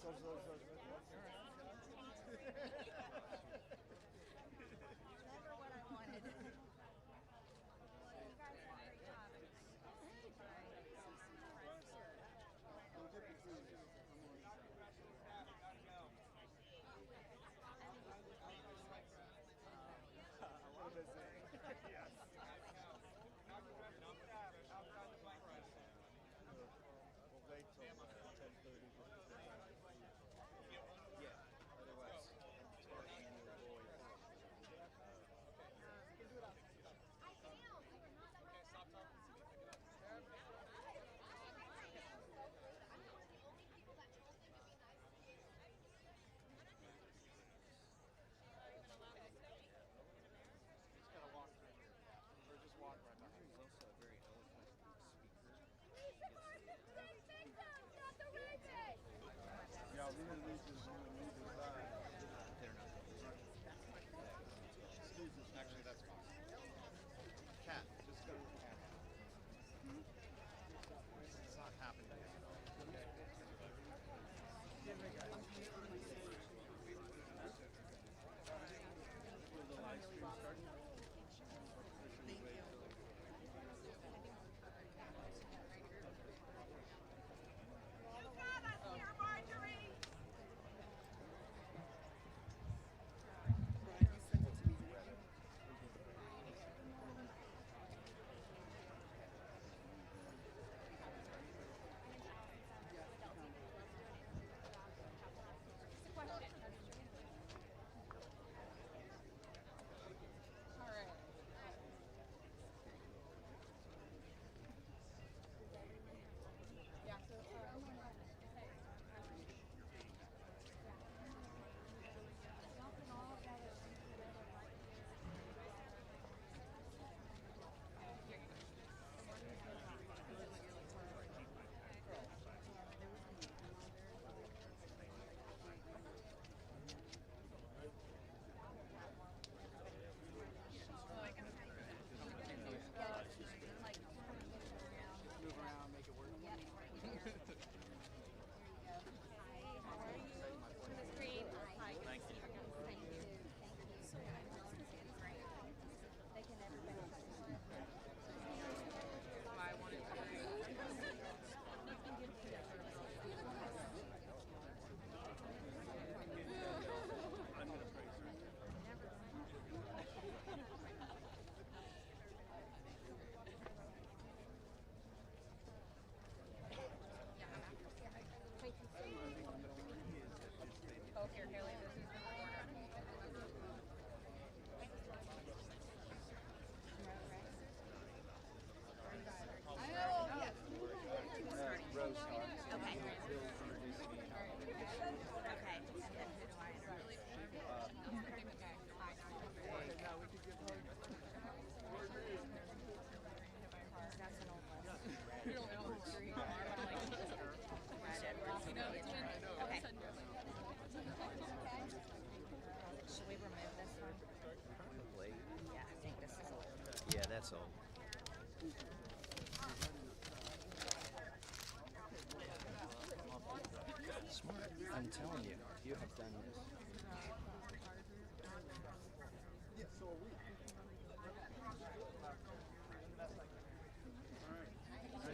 Never what I wanted. Well, you guys did a great job. And Actually, that's fine. Cat, just go with cat. It's not happening yet. should we remove this one? Yeah, I think this is a little. Yeah, that's all. Smart. I'm telling you, you have done this.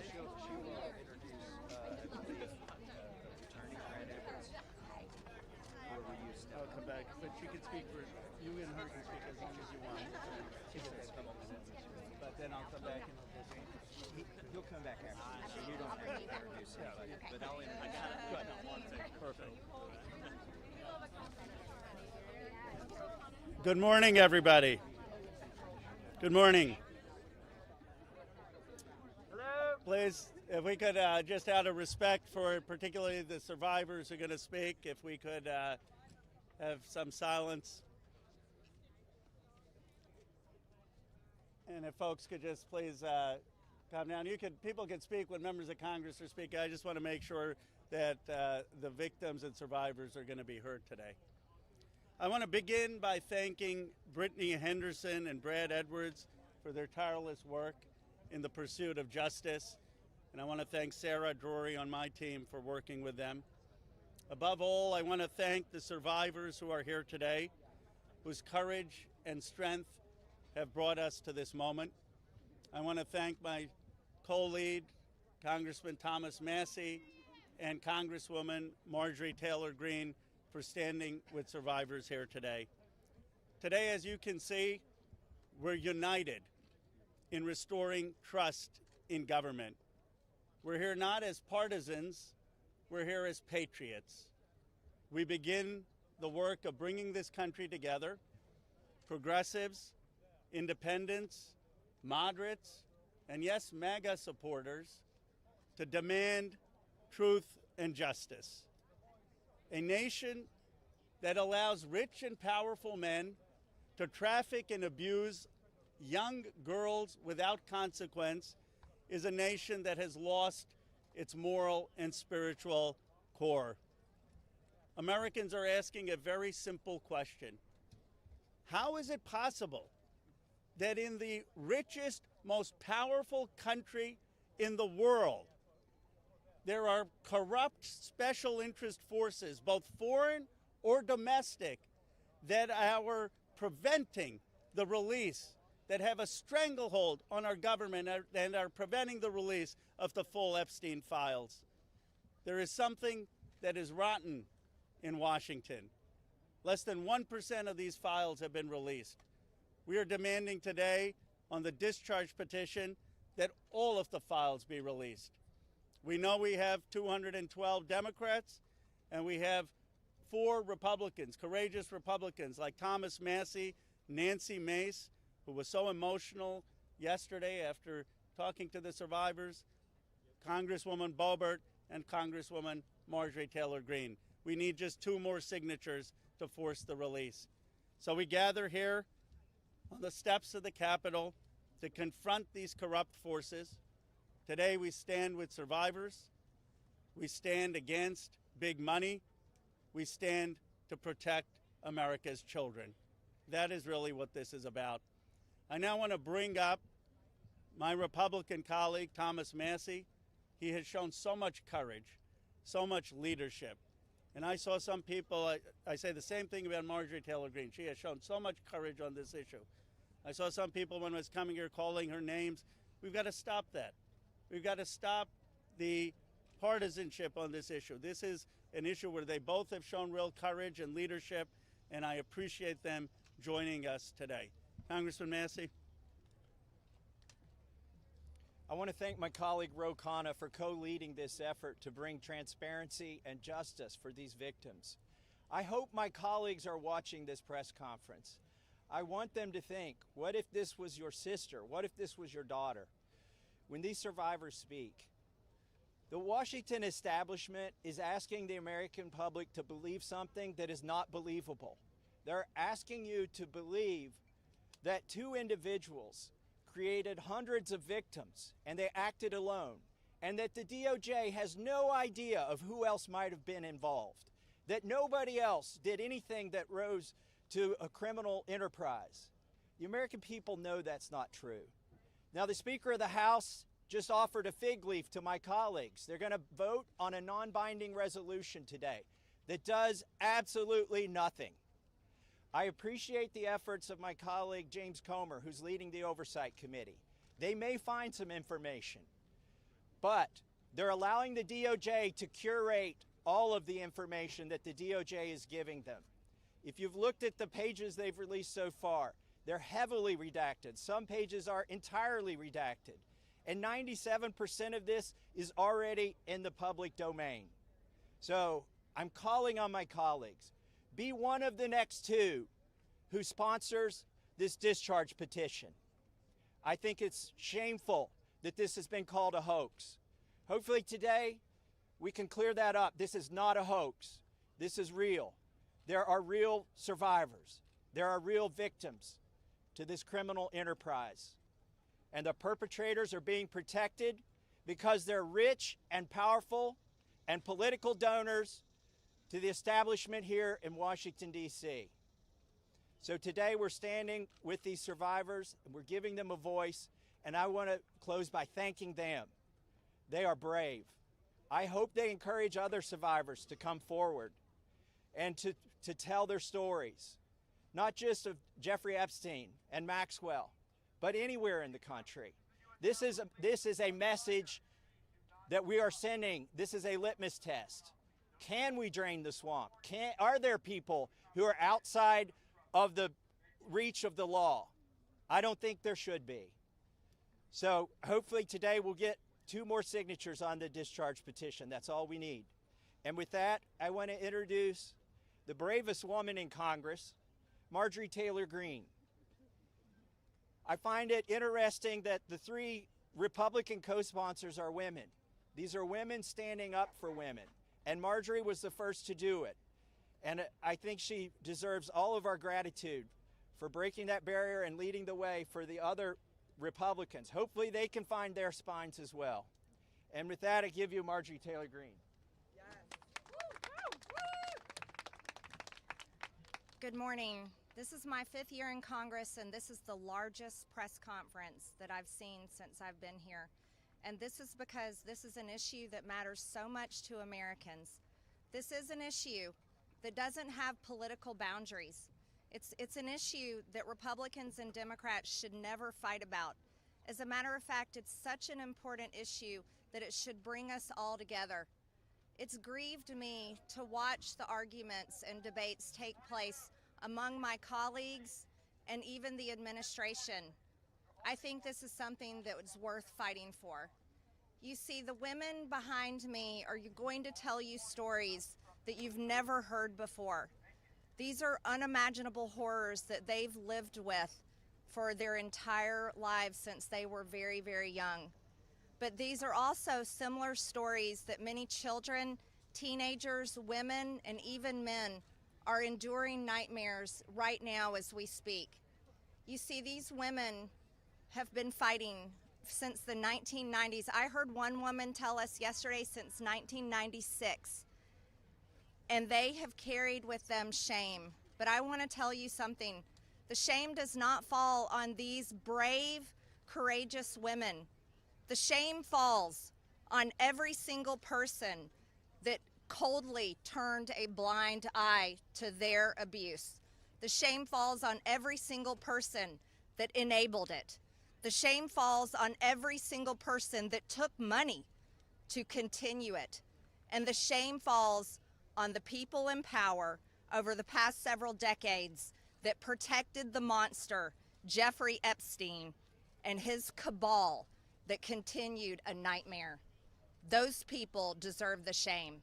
She will introduce, I believe, attorney Brad Edwards. Where we used to. I'll come back, but you can speak for, you and her can speak as long as you want. But then I'll come back and He'll come back after, so you don't have to introduce him, but I'll introduce him. Perfect. Good morning, everybody. Good morning. Hello. Please, if we could, just out of respect for particularly the survivors who are going to speak, if we could have some silence. And if folks could just please calm down. People can speak when members of Congress are speaking. I just want to make sure that the victims and survivors are going to be heard today. I want to begin by thanking Brittany Henderson and Brad Edwards for their tireless work in the pursuit of justice. And I want to thank Sarah Drury on my team for working with them. Above all, I want to thank the survivors who are here today, whose courage and strength have brought us to this moment. I want to thank my co-lead, Congressman Thomas Massie, and Congresswoman Marjorie Taylor Greene for standing with survivors here today. Today, as you can see, we're united in restoring trust in government. We're here not as partisans, we're here as patriots. We begin the work of bringing this country together, progressives, independents, moderates, and yes, MAGA supporters, to demand truth and justice. A nation that allows rich and powerful men to traffic and abuse young girls without consequence is a nation that has lost its moral and spiritual core. Americans are asking a very simple question. How is it possible that in the richest, most powerful country in the world, there are corrupt special interest forces, both foreign or domestic, that are preventing the release, that have a stranglehold on our government and are preventing the release of the full Epstein files? There is something that is rotten in Washington. Less than 1% of these files have been released. We are demanding today on the discharge petition that all of the files be released. We know we have 212 Democrats, and we have 4 Republicans, courageous Republicans like Thomas Massie, Nancy Mace, who was so emotional yesterday after talking to the survivors, Congresswoman Boebert, and Congresswoman Marjorie Taylor Greene. We need just 2 more signatures to force the release. So we gather here on the steps of the Capitol to confront these corrupt forces. Today we stand with survivors. We stand against big money. We stand to protect America's children. That is really what this is about. I now want to bring up my Republican colleague, Thomas Massie. He has shown so much courage, so much leadership. And I saw some people, I say the same thing about Marjorie Taylor Greene. She has shown so much courage on this issue. I saw some people when I was coming here calling her names. We've got to stop that. We've got to stop the partisanship on this issue. This is an issue where they both have shown real courage and leadership, and I appreciate them joining us today. Congressman Massie. I want to thank my colleague Khanna for co-leading this effort to bring transparency and justice for these victims. I hope my colleagues are watching this press conference. I want them to think, what if this was your sister? What if this was your daughter? When these survivors speak, the Washington establishment is asking the American public to believe something that is not believable. They're asking you to believe that 2 individuals created hundreds of victims and they acted alone, and that the DOJ has no idea of who else might have been involved, that nobody else did anything that rose to a criminal enterprise. The American people know that's not true. Now, the Speaker of the House just offered a fig leaf to my colleagues. They're going to vote on a non-binding resolution today that does absolutely nothing. I appreciate the efforts of my colleague James Comer, who's leading the Oversight Committee. They may find some information, but they're allowing the DOJ to curate all of the information that the DOJ is giving them. If you've looked at the pages they've released so far, they're heavily redacted. Some pages are entirely redacted. And 97% of this is already in the public domain. So I'm calling on my colleagues. Be one of the next 2 who sponsors this discharge petition. I think it's shameful that this has been called a hoax. Hopefully today we can clear that up. This is not a hoax. This is real. There are real survivors. There are real victims to this criminal enterprise. And the perpetrators are being protected because they're rich and powerful and political donors to the establishment here in Washington, D.C. So today we're standing with these survivors and we're giving them a voice, and I want to close by thanking them. They are brave. I hope they encourage other survivors to come forward and to tell their stories, not just of Jeffrey Epstein and Maxwell, but anywhere in the country. This is a message that we are sending. This is a litmus test. Can we drain the swamp? Are there people who are outside of the reach of the law? I don't think there should be. So hopefully today we'll get 2 more signatures on the discharge petition. That's all we need. And with that, I want to introduce the bravest woman in Congress, Marjorie Taylor Greene. I find it interesting that the 3 Republican co-sponsors are women. These are women standing up for women, and Marjorie was the first to do it. And I think she deserves all of our gratitude for breaking that barrier and leading the way for the other Republicans. Hopefully they can find their spines as well. And with that, I give you Marjorie Taylor Greene. Good morning. This is my 5th year in Congress, and this is the largest press conference that I've seen since I've been here. And this is because this is an issue that matters so much to Americans. This is an issue that doesn't have political boundaries. It's an issue that Republicans and Democrats should never fight about. As a matter of fact, it's such an important issue that it should bring us all together. It's grieved me to watch the arguments and debates take place among my colleagues and even the administration. I think this is something that was worth fighting for. You see, the women behind me are going to tell you stories that you've never heard before. These are unimaginable horrors that they've lived with for their entire lives since they were very, very young. But these are also similar stories that many children, teenagers, women, and even men are enduring nightmares right now as we speak. You see, these women have been fighting since the 1990s. I heard one woman tell us yesterday since 1996. And they have carried with them shame. But I want to tell you something. The shame does not fall on these brave, courageous women. The shame falls on every single person that coldly turned a blind eye to their abuse. The shame falls on every single person that enabled it. The shame falls on every single person that took money to continue it. And the shame falls on the people in power over the past several decades that protected the monster, Jeffrey Epstein, and his cabal that continued a nightmare. Those people deserve the shame.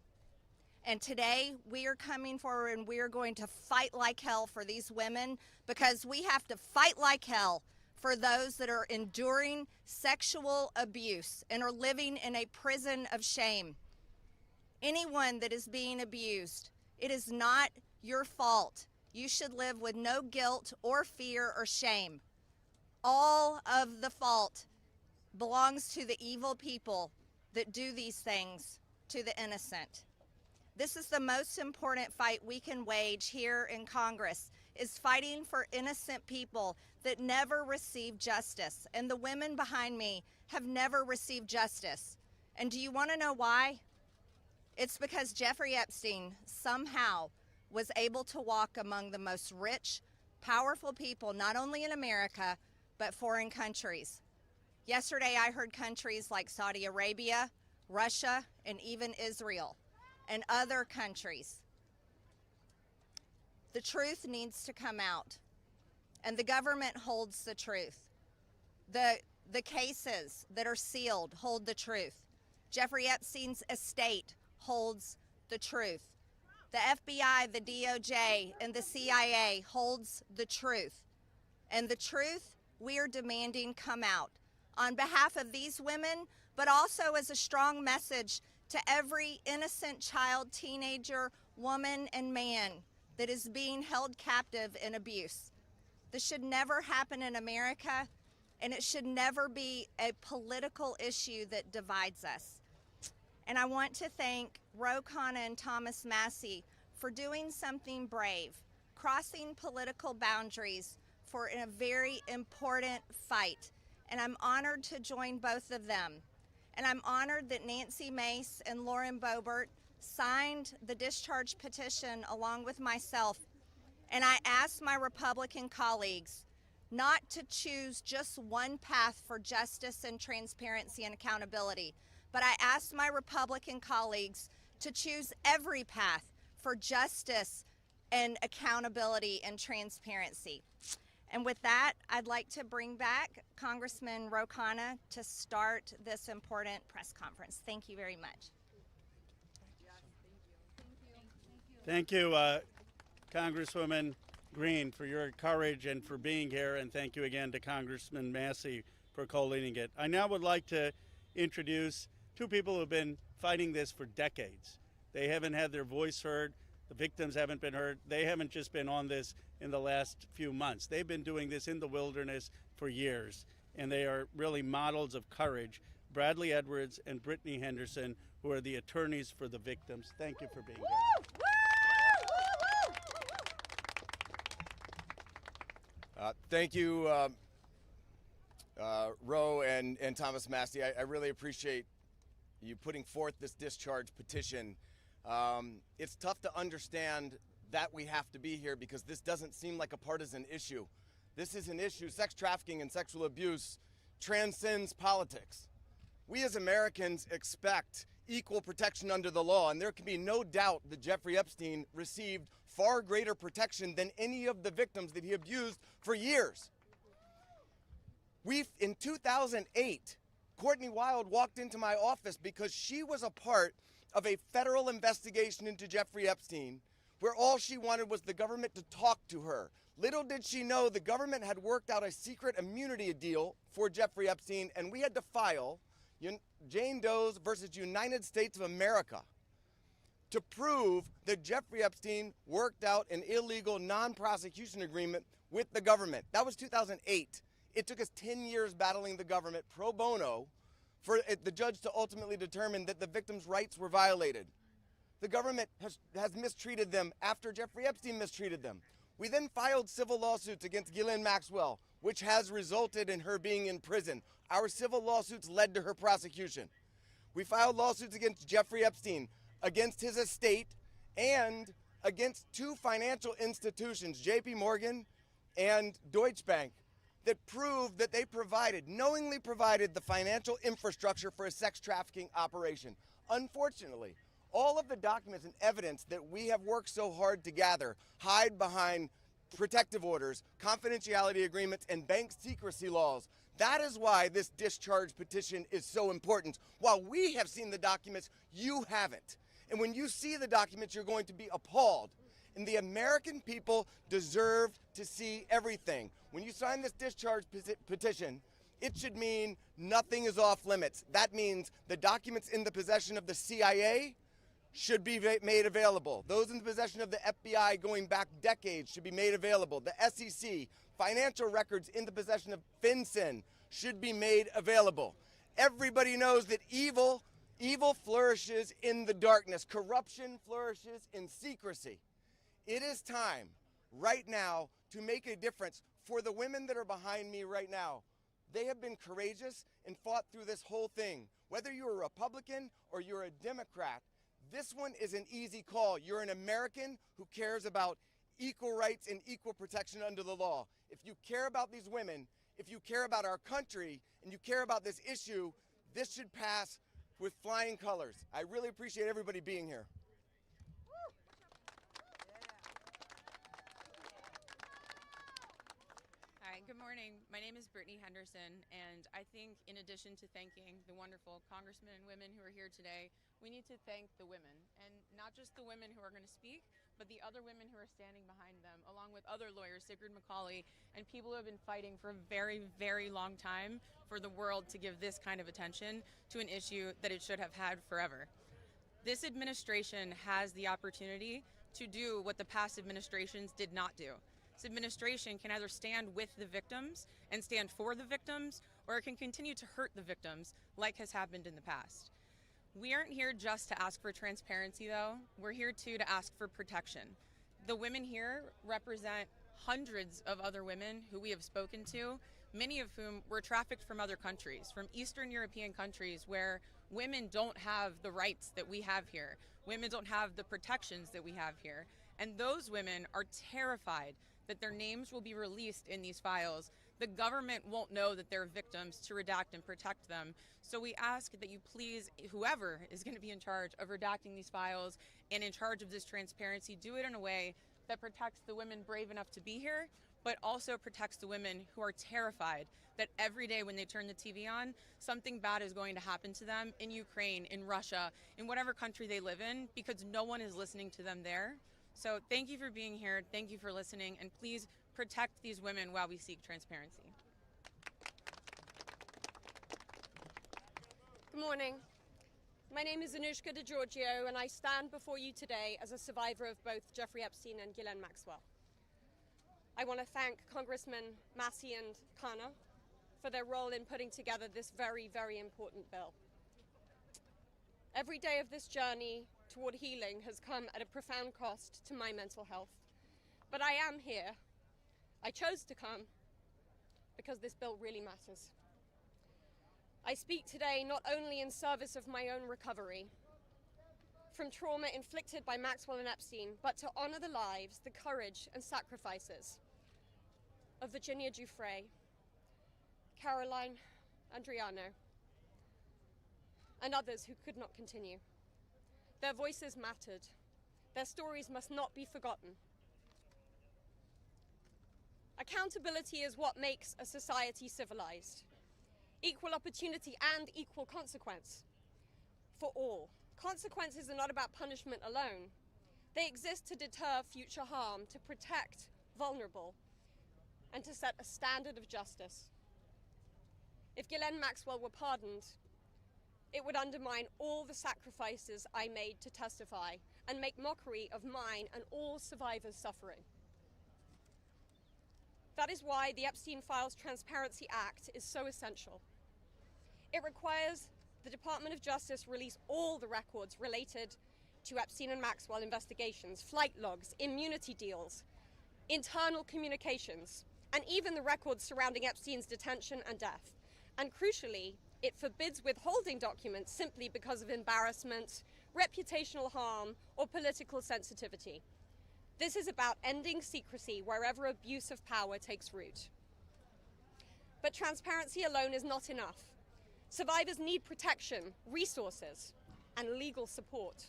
And today we are coming forward and we are going to fight like hell for these women, because we have to fight like hell for those that are enduring sexual abuse and are living in a prison of shame. Anyone that is being abused, it is not your fault. You should live with no guilt or fear or shame. All of the fault belongs to the evil people that do these things to the innocent. This is the most important fight we can wage here in Congress, is fighting for innocent people that never receive justice. And the women behind me have never received justice. And do you want to know why? It's because Jeffrey Epstein somehow was able to walk among the most rich, powerful people, not only in America, but foreign countries. Yesterday, I heard countries like Saudi Arabia, Russia, and even Israel, and other countries. The truth needs to come out, and the government holds the truth. The cases that are sealed hold the truth. Jeffrey Epstein's estate holds the truth. The FBI, the DOJ, and the CIA holds the truth. And the truth we are demanding come out on behalf of these women, but also as a strong message to every innocent child, teenager, woman, and man that is being held captive in abuse. This should never happen in America, and it should never be a political issue that divides us. And I want to thank Khanna and Thomas Massie for doing something brave, crossing political boundaries for a very important fight. And I'm honored to join both of them. and I'm honored that Nancy Mace and Lauren Boebert signed the discharge petition along with myself. And I asked my Republican colleagues not to choose just one path for justice and transparency and accountability, but I asked my Republican colleagues to choose every path for justice and accountability and transparency. And with that, I'd like to bring back Congressman Khanna to start this important press conference. Thank you very much. Thank you, Congresswoman Green, for your courage and for being here, and thank you again to Congressman Massie for co-leading it. I now would like to introduce two people who have been fighting this for decades. They haven't had their voice heard. The victims haven't been heard. They haven't just been on this in the last few months. They've been doing this in the wilderness for years, and they are really models of courage. Bradley Edwards and Brittany Henderson, who are the attorneys for the victims. Thank you for being here. Thank you, Roe and Thomas Massie. I really appreciate you putting forth this discharge petition. It's tough to understand that we have to be here because this doesn't seem like a partisan issue. This is an issue, sex trafficking and sexual abuse transcends politics. We as Americans expect equal protection under the law, and there can be no doubt that Jeffrey Epstein received far greater protection than any of the victims that he abused for years. In 2008, Courtney Wild walked into my office because she was a part of a federal investigation into Jeffrey Epstein where all she wanted was the government to talk to her. Little did she know the government had worked out a secret immunity deal for Jeffrey Epstein, and we had to file Jane Doe's versus United States of America to prove that Jeffrey Epstein worked out an illegal non-prosecution agreement with the government. That was 2008. It took us 10 years battling the government pro bono for the judge to ultimately determine that the victims' rights were violated. The government has mistreated them after Jeffrey Epstein mistreated them. We then filed civil lawsuits against Epstein and Maxwell, which has resulted in her being in prison. Our civil lawsuits led to her prosecution. We filed lawsuits against Jeffrey Epstein, against his estate, and against two financial institutions, JP Morgan and Deutsche Bank, that proved that they knowingly provided the financial infrastructure for a sex trafficking operation. Unfortunately, all of the documents and evidence that we have worked so hard to gather hide behind protective orders, confidentiality agreements, and bank secrecy laws. That is why this discharge petition is so important. While we have seen the documents, you haven't. And when you see the documents, you're going to be appalled. And the American people deserve to see everything. When you sign this discharge petition, it should mean nothing is off limits. That means the documents in the possession of the CIA should be made available. Those in the possession of the FBI going back decades should be made available. The SEC, financial records in the possession of FinCEN should be made available. Everybody knows that evil flourishes in the darkness. Corruption flourishes in secrecy. It is time right now to make a difference for the women that are behind me right now. They have been courageous and fought through this whole thing. Whether you're a Republican or you're a Democrat, this one is an easy call. You're an American who cares about equal rights and equal protection under the law. If you care about these women, if you care about our country, and you care about this issue, this should pass with flying colors. I really appreciate everybody being here. Hi, good morning. My name is Brittany Henderson, and I think in addition to thanking the wonderful congressmen and women who are here today, we need to thank the women, and not just the women who are going to speak, but the other women who are standing behind them, along with other lawyers, Sigrid McCauley, and people who have been fighting for a very, very long time for the world to give this kind of attention to an issue that it should have had forever. This administration has the opportunity to do what the past administrations did not do. This administration can either stand with the victims and stand for the victims, or it can continue to hurt the victims like has happened in the past. We aren't here just to ask for transparency, though. We're here, too, to ask for protection. The women here represent hundreds of other women who we have spoken to, many of whom were trafficked from other countries, from Eastern European countries where women don't have the rights that we have here. Women don't have the protections that we have here. And those women are terrified that their names will be released in these files. The government won't know that they're victims to redact and protect them. So we ask that you please, whoever is going to be in charge of redacting these files and in charge of this transparency, do it in a way that protects the women brave enough to be here, but also protects the women who are terrified that every day when they turn the TV on, something bad is going to happen to them in Ukraine, in Russia, in whatever country they live in, because no one is listening to them there. So thank you for being here. Thank you for listening. And please protect these women while we seek transparency. Good morning. My name is Anushka DeGiorgio, and I stand before you today as a survivor of both Jeffrey Epstein and Ghislaine Maxwell. I want to thank Congressmen Massie and Khanna for their role in putting together this very, very important bill. Every day of this journey toward healing has come at a profound cost to my mental health. But I am here. I chose to come because this bill really matters. I speak today not only in service of my own recovery from trauma inflicted by Maxwell and Epstein, but to honor the lives, the courage and sacrifices of Virginia Giuffre, Caroline Andriano, and others who could not continue. Their voices mattered. Their stories must not be forgotten. Accountability is what makes a society civilized. Equal opportunity and equal consequence for all. Consequences are not about punishment alone. They exist to deter future harm, to protect vulnerable, and to set a standard of justice. If Ghislaine Maxwell were pardoned, it would undermine all the sacrifices I made to testify and make mockery of mine and all survivors' suffering. That is why the Epstein Files Transparency Act is so essential. It requires the Department of Justice release all the records related to Epstein and Maxwell investigations, flight logs, immunity deals, internal communications, and even the records surrounding Epstein's detention and death. And crucially, it forbids withholding documents simply because of embarrassment, reputational harm, or political sensitivity. This is about ending secrecy wherever abuse of power takes root. But transparency alone is not enough. Survivors need protection, resources, and legal support.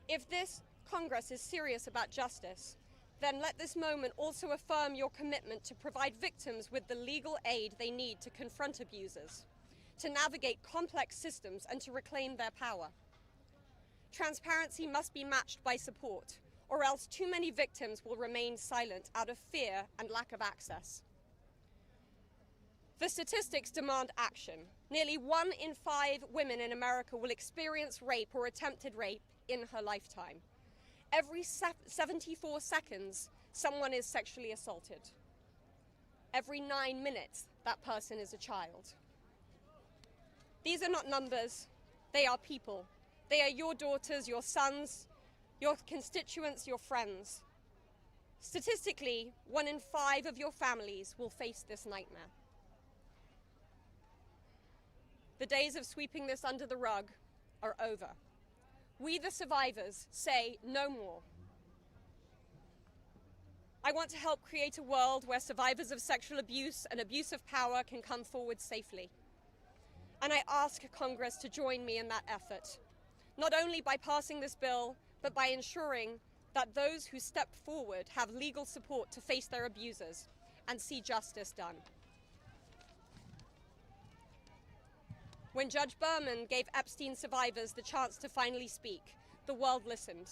If this Congress is serious about justice, then let this moment also affirm your commitment to provide victims with the legal aid they need to confront abusers, to navigate complex systems, and to reclaim their power. Transparency must be matched by support, or else too many victims will remain silent out of fear and lack of access. The statistics demand action. Nearly 1 in 5 women in America will experience rape or attempted rape in her lifetime. Every 74 seconds, someone is sexually assaulted. Every 9 minutes, that person is a child. These are not numbers, they are people. They are your daughters, your sons, your constituents, your friends. Statistically, 1 in 5 of your families will face this nightmare. The days of sweeping this under the rug are over. We, the survivors, say no more. I want to help create a world where survivors of sexual abuse and abuse of power can come forward safely. And I ask Congress to join me in that effort, not only by passing this bill, but by ensuring that those who step forward have legal support to face their abusers and see justice done. When Judge Berman gave Epstein survivors the chance to finally speak, the world listened.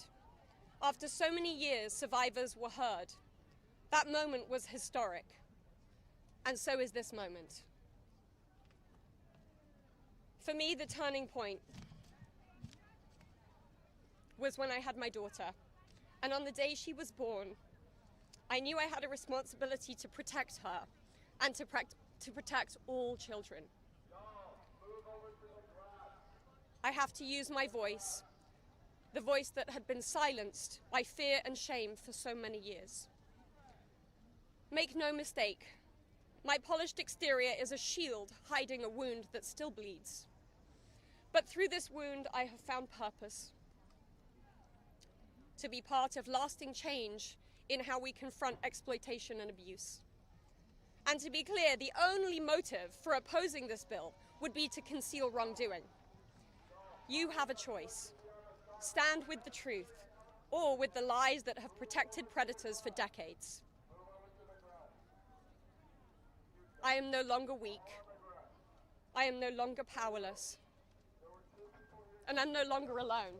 After so many years, survivors were heard. That moment was historic, and so is this moment. For me, the turning point was when I had my daughter, and on the day she was born, I knew I had a responsibility to protect her and to protect all children. I have to use my voice, the voice that had been silenced by fear and shame for so many years. Make no mistake, My polished exterior is a shield hiding a wound that still bleeds. But through this wound, I have found purpose. To be part of lasting change in how we confront exploitation and abuse. And to be clear, the only motive for opposing this bill would be to conceal wrongdoing. You have a choice. Stand with the truth, or with the lies that have protected predators for decades. I am no longer weak. I am no longer powerless. And I'm no longer alone.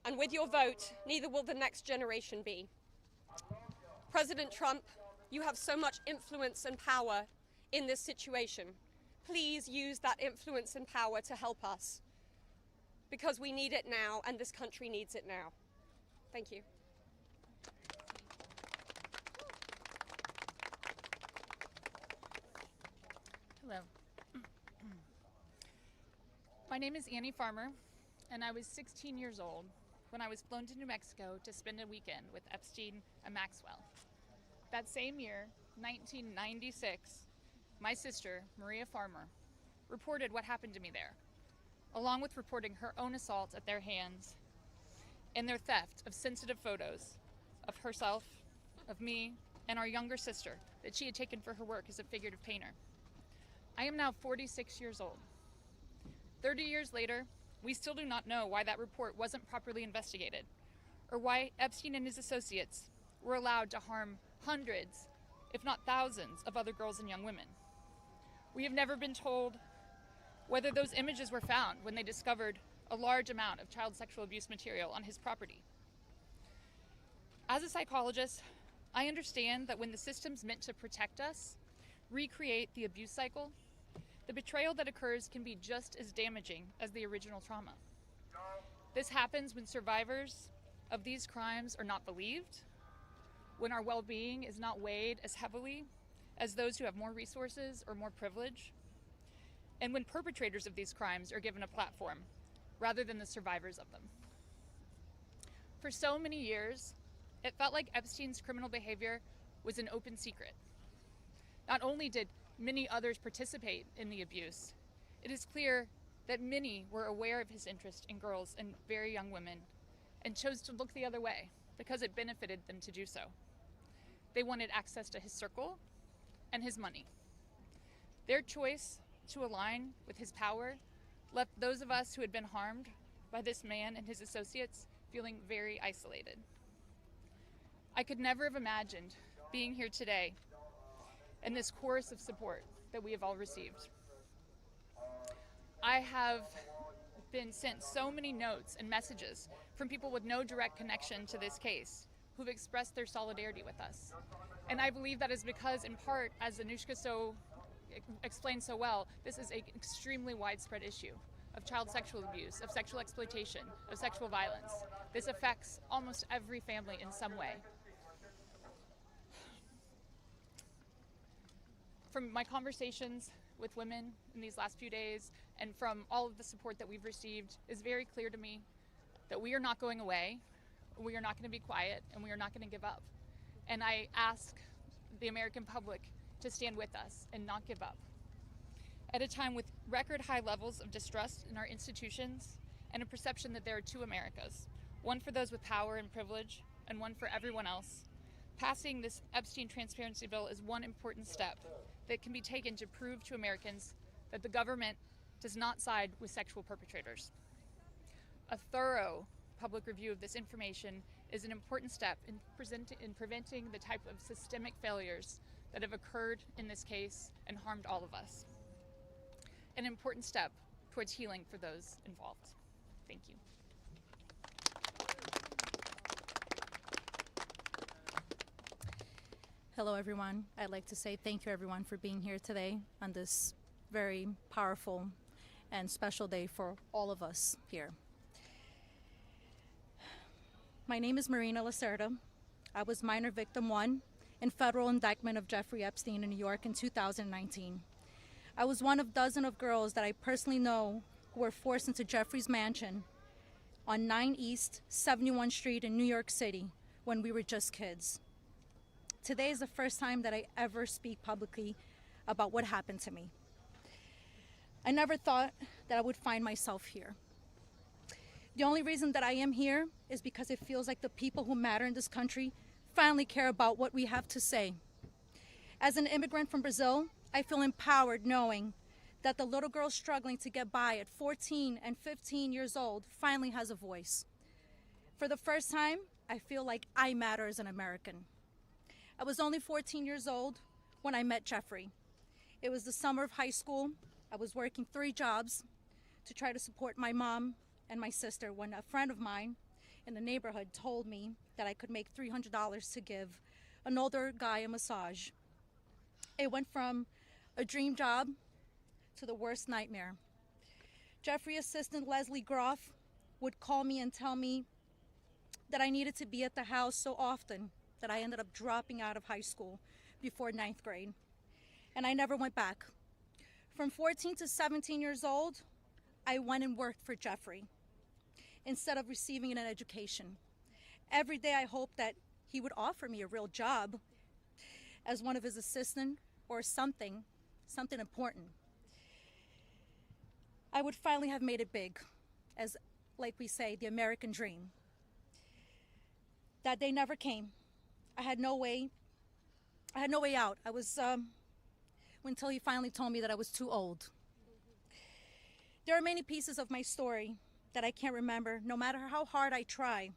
And with your vote, neither will the next generation be. President Trump, you have so much influence and power in this situation. Please use that influence and power to help us, because we need it now and this country needs it now. Thank you. Hello. My name is Annie Farmer, and I was 16 years old when I was flown to New Mexico to spend a weekend with Epstein and Maxwell. That same year, 1996, my sister, Maria Farmer, reported what happened to me there, along with reporting her own assault at their hands and their theft of sensitive photos of herself, of me, and our younger sister that she had taken for her work as a figurative painter. I am now 46 years old. 30 years later, we still do not know why that report wasn't properly investigated, or why Epstein and his associates were allowed to harm hundreds, if not thousands, of other girls and young women. We have never been told whether those images were found when they discovered a large amount of child sexual abuse material on his property. As a psychologist, I understand that when the systems meant to protect us recreate the abuse cycle, the betrayal that occurs can be just as damaging as the original trauma. This happens when survivors of these crimes are not believed, when our well-being is not weighed as heavily as those who have more resources or more privilege, and when perpetrators of these crimes are given a platform rather than the survivors of them. For so many years, it felt like Epstein's criminal behavior was an open secret. Not only did many others participate in the abuse, it is clear that many were aware of his interest in girls and very young women and chose to look the other way because it benefited them to do so. They wanted access to his circle and his money. Their choice to align with his power left those of us who had been harmed by this man and his associates feeling very isolated. I could never have imagined being here today and this chorus of support that we have all received. I have been sent so many notes and messages from people with no direct connection to this case who've expressed their solidarity with us. And I believe that is because, in part, as Anushka explained so well, this is an extremely widespread issue of child sexual abuse, of sexual exploitation, of sexual violence. This affects almost every family in some way. From my conversations with women in these last few days and from all of the support that we've received, it's very clear to me that we are not going away, we are not going to be quiet, and we are not going to give up. And I ask the American public to stand with us and not give up. At a time with record high levels of distrust in our institutions and a perception that there are two Americas, one for those with power and privilege and one for everyone else, passing this Epstein transparency bill is one important step that can be taken to prove to Americans that the government does not side with sexual perpetrators. A thorough public review of this information is an important step in preventing the type of systemic failures that have occurred in this case and harmed all of us. An important step towards healing for those involved. Thank you. Hello, everyone. I'd like to say thank you, everyone, for being here today on this very powerful and special day for all of us here. My name is Marina Lacerda. I was minor victim 1 in federal indictment of Jeffrey Epstein in New York in 2019. I was one of dozens of girls that I personally know who were forced into Jeffrey's mansion on 9 East 71 Street in New York City when we were just kids. today is the first time that I ever speak publicly about what happened to me. I never thought that I would find myself here. The only reason that I am here is because it feels like the people who matter in this country finally care about what we have to say. As an immigrant from Brazil, I feel empowered knowing that the little girl struggling to get by at 14 and 15 years old finally has a voice. For the first time, I feel like I matter as an American. I was only 14 years old when I met Jeffrey. It was the summer of high school. I was working 3 jobs to try to support my mom and my sister when a friend of mine in the neighborhood told me that I could make $300 to give an older guy a massage. It went from a dream job to the worst nightmare. Jeffrey assistant Leslie Groff would call me and tell me that I needed to be at the house so often that I ended up dropping out of high school before 9th grade. And I never went back. From 14 to 17 years old, I went and worked for Jeffrey instead of receiving an education. Every day I hoped that he would offer me a real job as one of his assistants or something important. I would finally have made it big, as, like we say, the American dream. That day never came. I had no way out. I was, until he finally told me that I was too old. There are many pieces of my story that I can't remember, no matter how hard I try.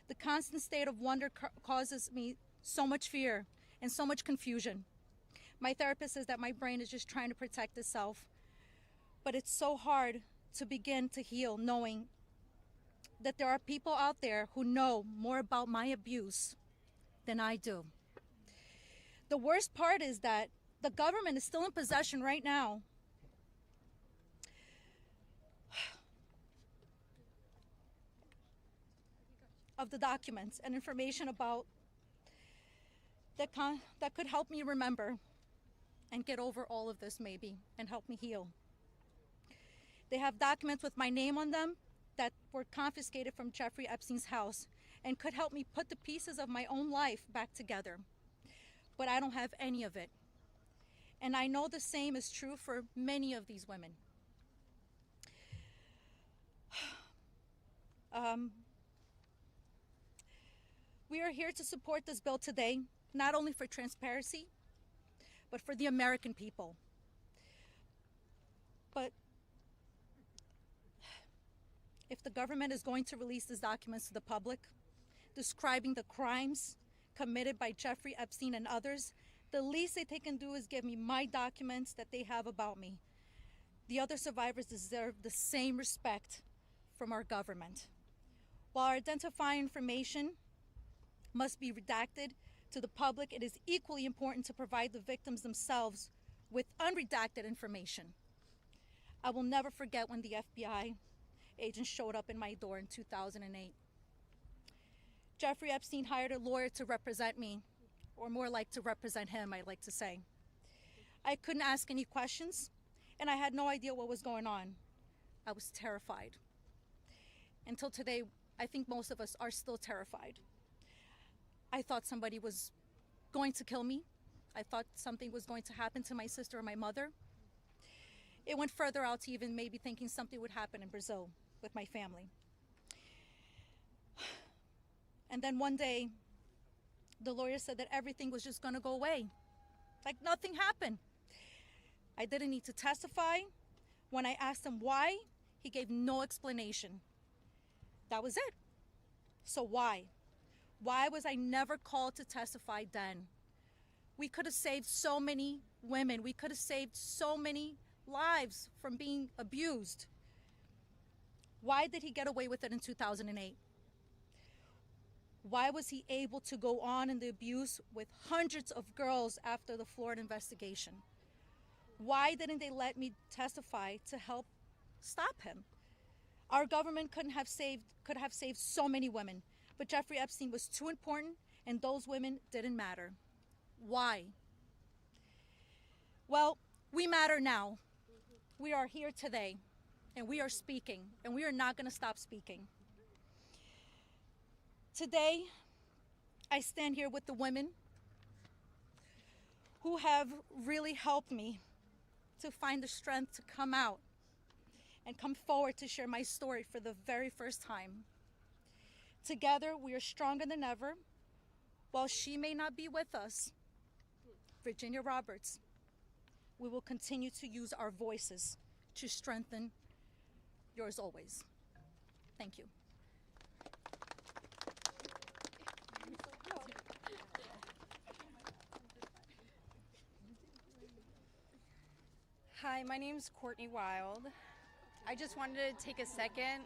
The constant state of wonder causes me so much fear and so much confusion. My therapist says that my brain is just trying to protect itself, but it's so hard to begin to heal knowing that there are people out there who know more about my abuse than I do. The worst part is that the government is still in possession right now of the documents and information about that could help me remember and get over all of this maybe and help me heal. They have documents with my name on them that were confiscated from Jeffrey Epstein's house and could help me put the pieces of my own life back together. But I don't have any of it. And I know the same is true for many of these women. We are here to support this bill today, not only for transparency, but for the American people. But if the government is going to release these documents to the public, describing the crimes committed by Jeffrey Epstein and others, the least that they can do is give me my documents that they have about me. The other survivors deserve the same respect from our government. While our identifying information must be redacted to the public, it is equally important to provide the victims themselves with unredacted information. I will never forget when the FBI agent showed up in my door in 2008. Jeffrey Epstein hired a lawyer to represent me, or more like to represent him, I like to say. I couldn't ask any questions, and I had no idea what was going on. I was terrified. Until today, I think most of us are still terrified. I thought somebody was going to kill me. I thought something was going to happen to my sister or my mother. It went further out to even maybe thinking something would happen in Brazil with my family. And then one day, the lawyer said that everything was just going to go away. Like nothing happened. I didn't need to testify. When I asked him why, he gave no explanation. That was it. So why? Why was I never called to testify then? We could have saved so many women. We could have saved so many lives from being abused. Why did he get away with it in 2008? Why was he able to go on in the abuse with hundreds of girls after the Florida investigation? Why didn't they let me testify to help stop him? Our government could have saved so many women, but Jeffrey Epstein was too important and those women didn't matter. Why? Well, we matter now. We are here today and we are speaking and we are not going to stop speaking. Today, I stand here with the women who have really helped me to find the strength to come out and come forward to share my story for the very first time. Together, we are stronger than ever. While she may not be with us, Virginia Roberts, we will continue to use our voices to strengthen yours always. Thank you. Hi, my name's Courtney Wild. I just wanted to take a second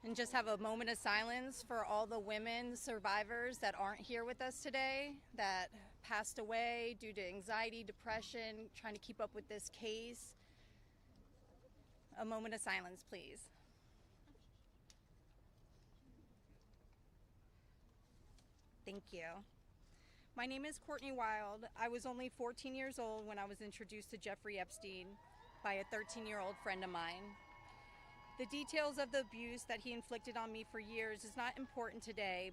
and just have a moment of silence for all the women survivors that aren't here with us today, that passed away due to anxiety, depression, trying to keep up with this case. A moment of silence, please. Thank you. My name is Courtney Wild. I was only 14 years old when I was introduced to Jeffrey Epstein by a 13-year-old friend of mine. The details of the abuse that he inflicted on me for years is not important today.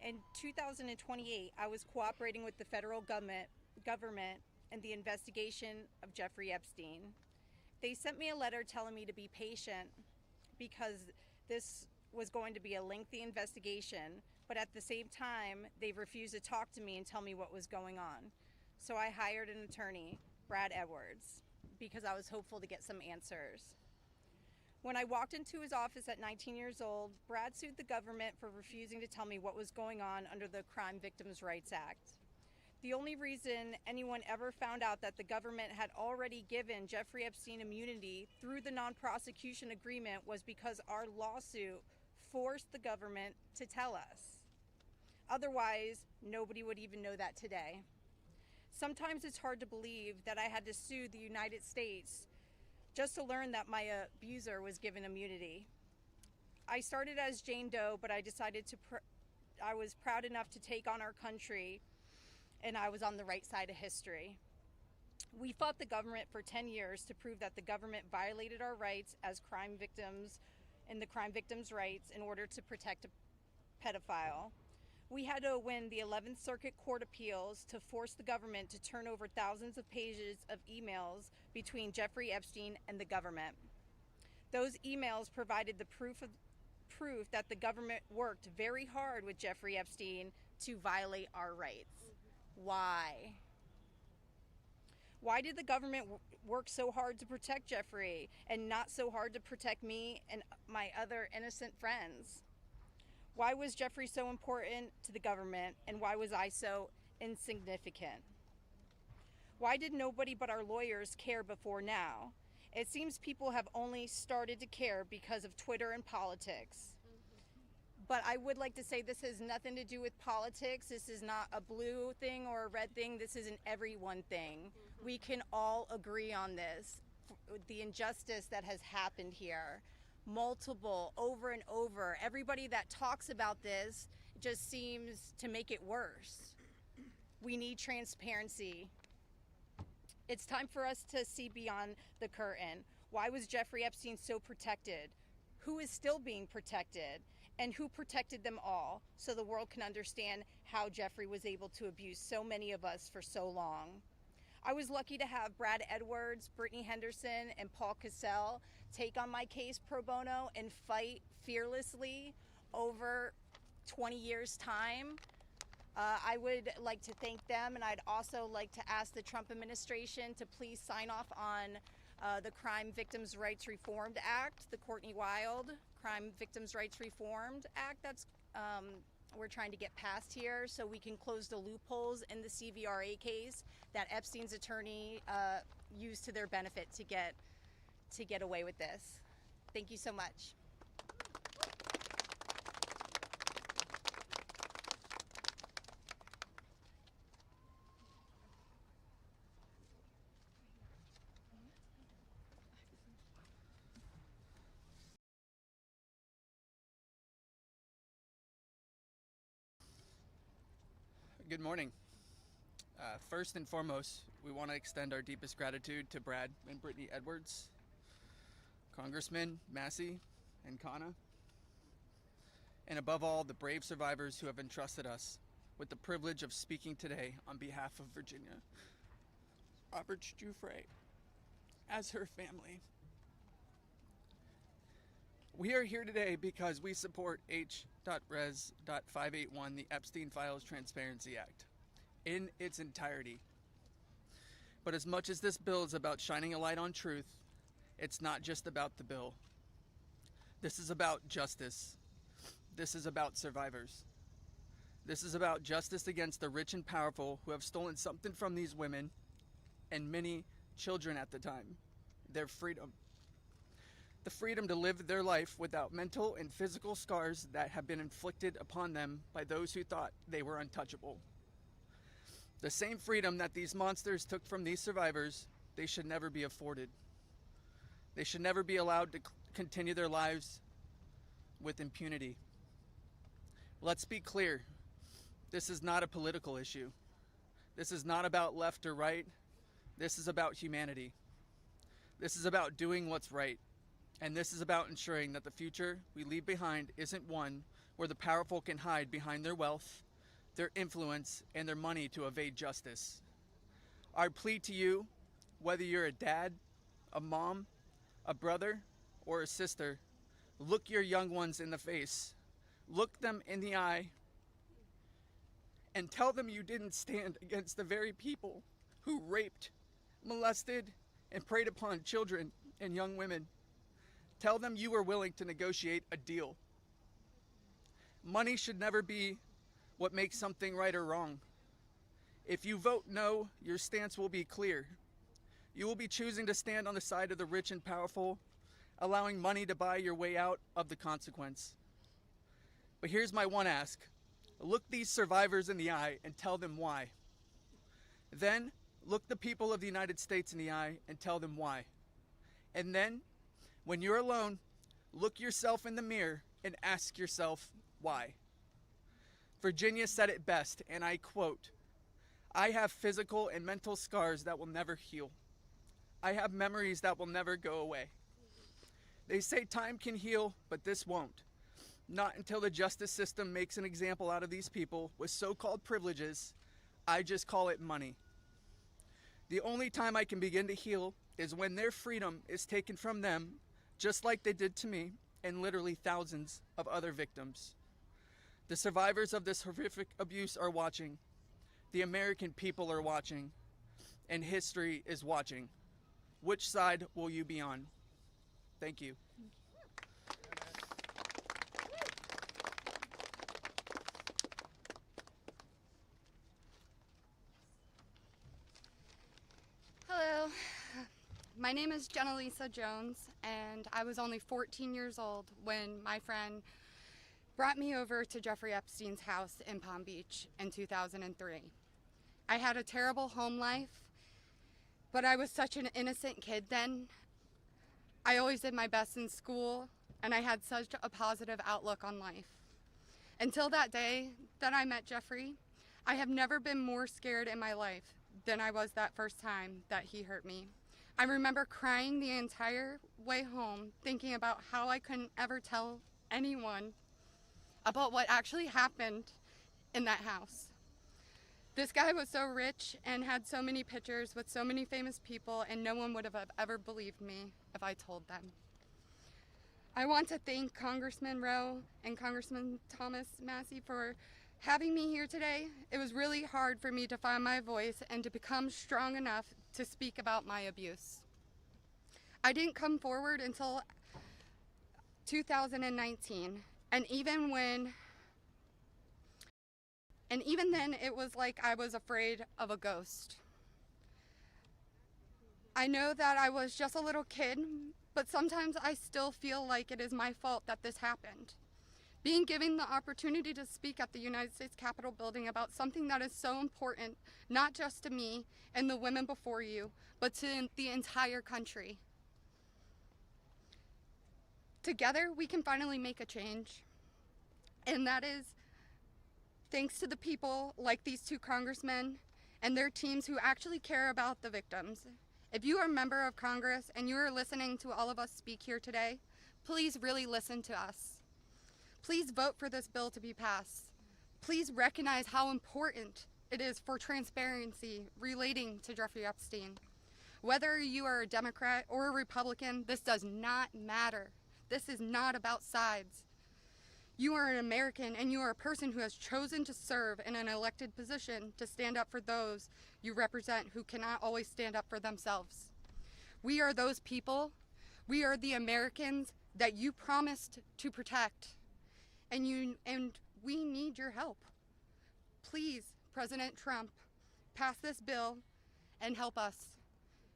In 2028, I was cooperating with the federal government in the investigation of Jeffrey Epstein. They sent me a letter telling me to be patient because this was going to be a lengthy investigation, but at the same time, they refused to talk to me and tell me what was going on. So I hired an attorney, Brad Edwards, because I was hopeful to get some answers. When I walked into his office at 19 years old, Brad sued the government for refusing to tell me what was going on under the Crime Victims' Rights Act. The only reason anyone ever found out that the government had already given Jeffrey Epstein immunity through the non-prosecution agreement was because our lawsuit forced the government to tell us. Otherwise, nobody would even know that today. Sometimes it's hard to believe that I had to sue the United States just to learn that my abuser was given immunity. I started as Jane Doe, but I decided I was proud enough to take on our country, and I was on the right side of history. We fought the government for 10 years to prove that the government violated our rights as crime victims and the crime victims' rights in order to protect a pedophile. We had to win the 11th Circuit Court Appeals to force the government to turn over thousands of pages of emails between Jeffrey Epstein and the government. Those emails provided the proof that the government worked very hard with Jeffrey Epstein to violate our rights. Why? Why did the government work so hard to protect Jeffrey and not so hard to protect me and my other innocent friends? Why was Jeffrey so important to the government, and why was I so insignificant? Why did nobody but our lawyers care before now? It seems people have only started to care because of Twitter and politics. But I would like to say this has nothing to do with politics. This is not a blue thing or a red thing. This is an everyone thing. We can all agree on this. The injustice that has happened here. Multiple, over and over. Everybody that talks about this just seems to make it worse. We need transparency. It's time for us to see beyond the curtain. Why was Jeffrey Epstein so protected? Who is still being protected? And who protected them all, so the world can understand how Jeffrey was able to abuse so many of us for so long. I was lucky to have Brad Edwards, Brittany Henderson, and Paul Cassell take on my case pro bono and fight fearlessly over 20 years' time. I would like to thank them, and I'd also like to ask the Trump administration to please sign off on the Crime Victims' Rights Reformed Act, the Courtney Wild Crime Victims' Rights Reformed Act that's we're trying to get passed here so we can close the loopholes in the CVRA case that Epstein's attorney used to their benefit to get away with this. Thank you so much. Good morning. First and foremost, we want to extend our deepest gratitude to Brad and Brittany Edwards, Congressman Massie and Khanna, and above all, the brave survivors who have entrusted us with the privilege of speaking today on behalf of Virginia. Robert Giuffre as her family. We are here today because we support H.Res.581, the Epstein Files Transparency Act, in its entirety. But as much as this bill is about shining a light on truth, it's not just about the bill. This is about justice. This is about survivors. This is about justice against the rich and powerful who have stolen something from these women and many children at the time, their freedom. The freedom to live their life without mental and physical scars that have been inflicted upon them by those who thought they were untouchable. The same freedom that these monsters took from these survivors, they should never be afforded. They should never be allowed to continue their lives with impunity. Let's be clear. This is not a political issue. This is not about left or right. This is about humanity. This is about doing what's right. And this is about ensuring that the future we leave behind isn't one where the powerful can hide behind their wealth, their influence, and their money to evade justice. Our plea to you, whether you're a dad, a mom, a brother, or a sister, look your young ones in the face. Look them in the eye and tell them you didn't stand against the very people who raped, molested, and preyed upon children and young women. Tell them you were willing to negotiate a deal. Money should never be what makes something right or wrong. If you vote no, your stance will be clear. You will be choosing to stand on the side of the rich and powerful, allowing money to buy your way out of the consequence. But here's my one ask. Look these survivors in the eye and tell them why. Then, look the people of the United States in the eye and tell them why. And then, when you're alone, look yourself in the mirror and ask yourself why. Virginia said it best, and I quote, "I have physical and mental scars that will never heal. I have memories that will never go away. They say time can heal, but this won't. Not until the justice system makes an example out of these people with so-called privileges. I just call it money. The only time I can begin to heal is when their freedom is taken from them, just like they did to me and literally thousands of other victims. The survivors of this horrific abuse are watching. The American people are watching. And history is watching. Which side will you be on?" Thank you. Hello, my name is Jenna-Lisa Jones, and I was only 14 years old when my friend brought me over to Jeffrey Epstein's house in Palm Beach in 2003. I had a terrible home life, but I was such an innocent kid then. I always did my best in school, and I had such a positive outlook on life. Until that day that I met Jeffrey, I have never been more scared in my life than I was that first time that he hurt me. I remember crying the entire way home, thinking about how I couldn't ever tell anyone about what actually happened in that house. This guy was so rich and had so many pictures with so many famous people, and no one would have ever believed me if I told them. I want to thank Congressman Rowe and Congressman Massie for having me here today. It was really hard for me to find my voice and to become strong enough to speak about my abuse. I didn't come forward until 2019, and even then, it was like I was afraid of a ghost. I know that I was just a little kid, but sometimes I still feel like it is my fault that this happened. Being given the opportunity to speak at the United States Capitol building about something that is so important, not just to me and the women before you, but to the entire country. Together, we can finally make a change, and that is thanks to the people like these two congressmen and their teams who actually care about the victims. If you are a member of Congress and you are listening to all of us speak here today, please really listen to us. Please vote for this bill to be passed. Please recognize how important it is for transparency relating to Jeffrey Epstein. Whether you are a Democrat or a Republican, this does not matter. This is not about sides. You are an American, and you are a person who has chosen to serve in an elected position to stand up for those you represent who cannot always stand up for themselves. We are those people. We are the Americans that you promised to protect, and we need your help. Please, President Trump, pass this bill and help us.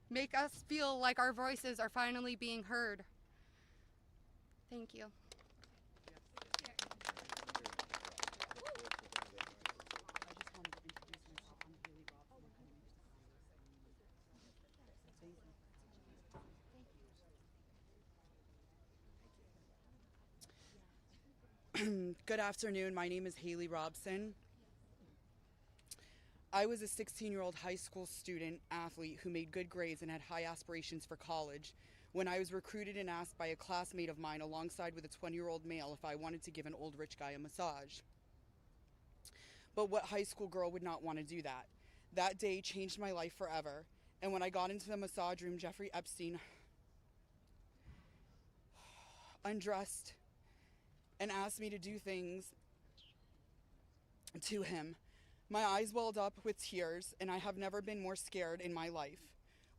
Make us feel like our voices are finally being heard. Thank you. Good afternoon. My name is Haley Robson. I was a 16-year-old high school student athlete who made good grades and had high aspirations for college when I was recruited and asked by a classmate of mine alongside with a 20-year-old male if I wanted to give an old rich guy a massage. But what high school girl would not want to do that? That day changed my life forever. And when I got into the massage room, Jeffrey Epstein undressed and asked me to do things to him. My eyes welled up with tears, and I have never been more scared in my life.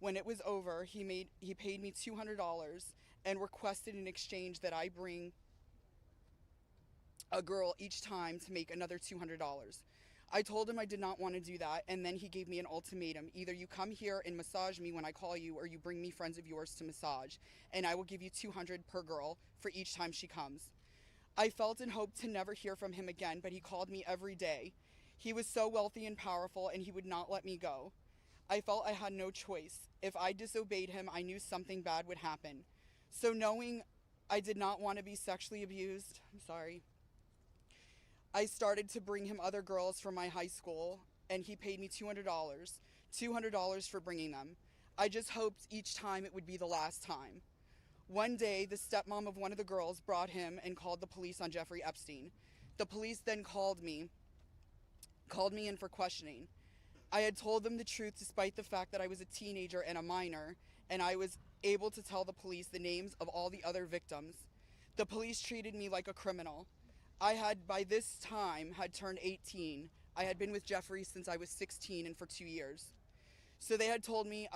When it was over, he paid me $200 and requested in exchange that I bring a girl each time to make another $200. I told him I did not want to do that, and then he gave me an ultimatum. Either you come here and massage me when I call you, or you bring me friends of yours to massage, and I will give you $200 per girl for each time she comes. I felt and hoped to never hear from him again, but he called me every day. He was so wealthy and powerful, and he would not let me go. I felt I had no choice. If I disobeyed him, I knew something bad would happen. So knowing I did not want to be sexually abused, I started to bring him other girls from my high school, and he paid me $200 for bringing them. I just hoped each time it would be the last time. One day, the stepmom of one of the girls brought him and called the police on Jeffrey Epstein. The police then called me in for questioning. I had told them the truth despite the fact that I was a teenager and a minor, and I was able to tell the police the names of all the other victims. The police treated me like a criminal. I had, by this time, had turned 18. I had been with Jeffrey since I was 16 and for 2 years. So they had told me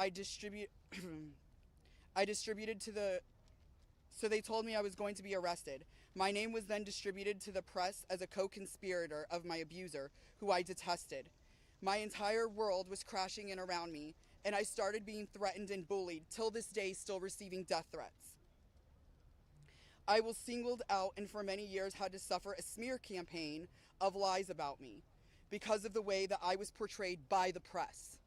So they told me I was going to be arrested. My name was then distributed to the press as a co-conspirator of my abuser, who I detested. My entire world was crashing in around me, and I started being threatened and bullied, till this day still receiving death threats. I was singled out and for many years had to suffer a smear campaign of lies about me because of the way that I was portrayed by the press.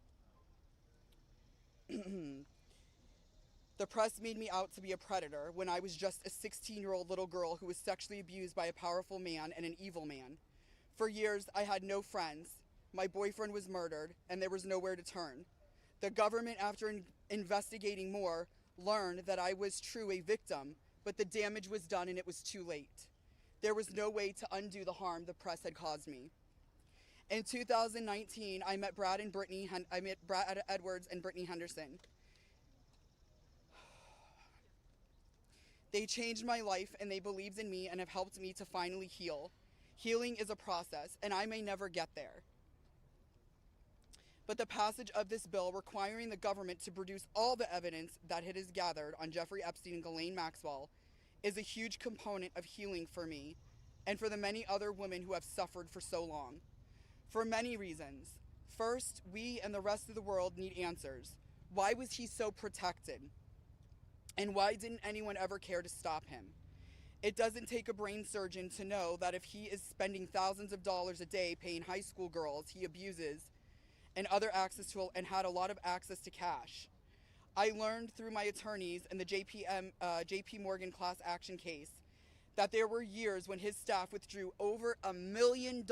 The press made me out to be a predator when I was just a 16-year-old little girl who was sexually abused by a powerful man and an evil man. For years, I had no friends. My boyfriend was murdered, and there was nowhere to turn. The government, after investigating more, learned that I was true a victim, but the damage was done and it was too late. There was no way to undo the harm the press had caused me. In 2019, I met Brad Edwards and Brittany Henderson. They changed my life, and they believed in me and have helped me to finally heal. Healing is a process, and I may never get there. But the passage of this bill requiring the government to produce all the evidence that it has gathered on Jeffrey Epstein and Ghislaine Maxwell is a huge component of healing for me and for the many other women who have suffered for so long. For many reasons. First, we and the rest of the world need answers. Why was he so protected? And why didn't anyone ever care to stop him? It doesn't take a brain surgeon to know that if he is spending thousands of dollars a day paying high school girls he abuses and had a lot of access to cash. I learned through my attorneys in the JP Morgan class action case that there were years when his staff withdrew over $1 million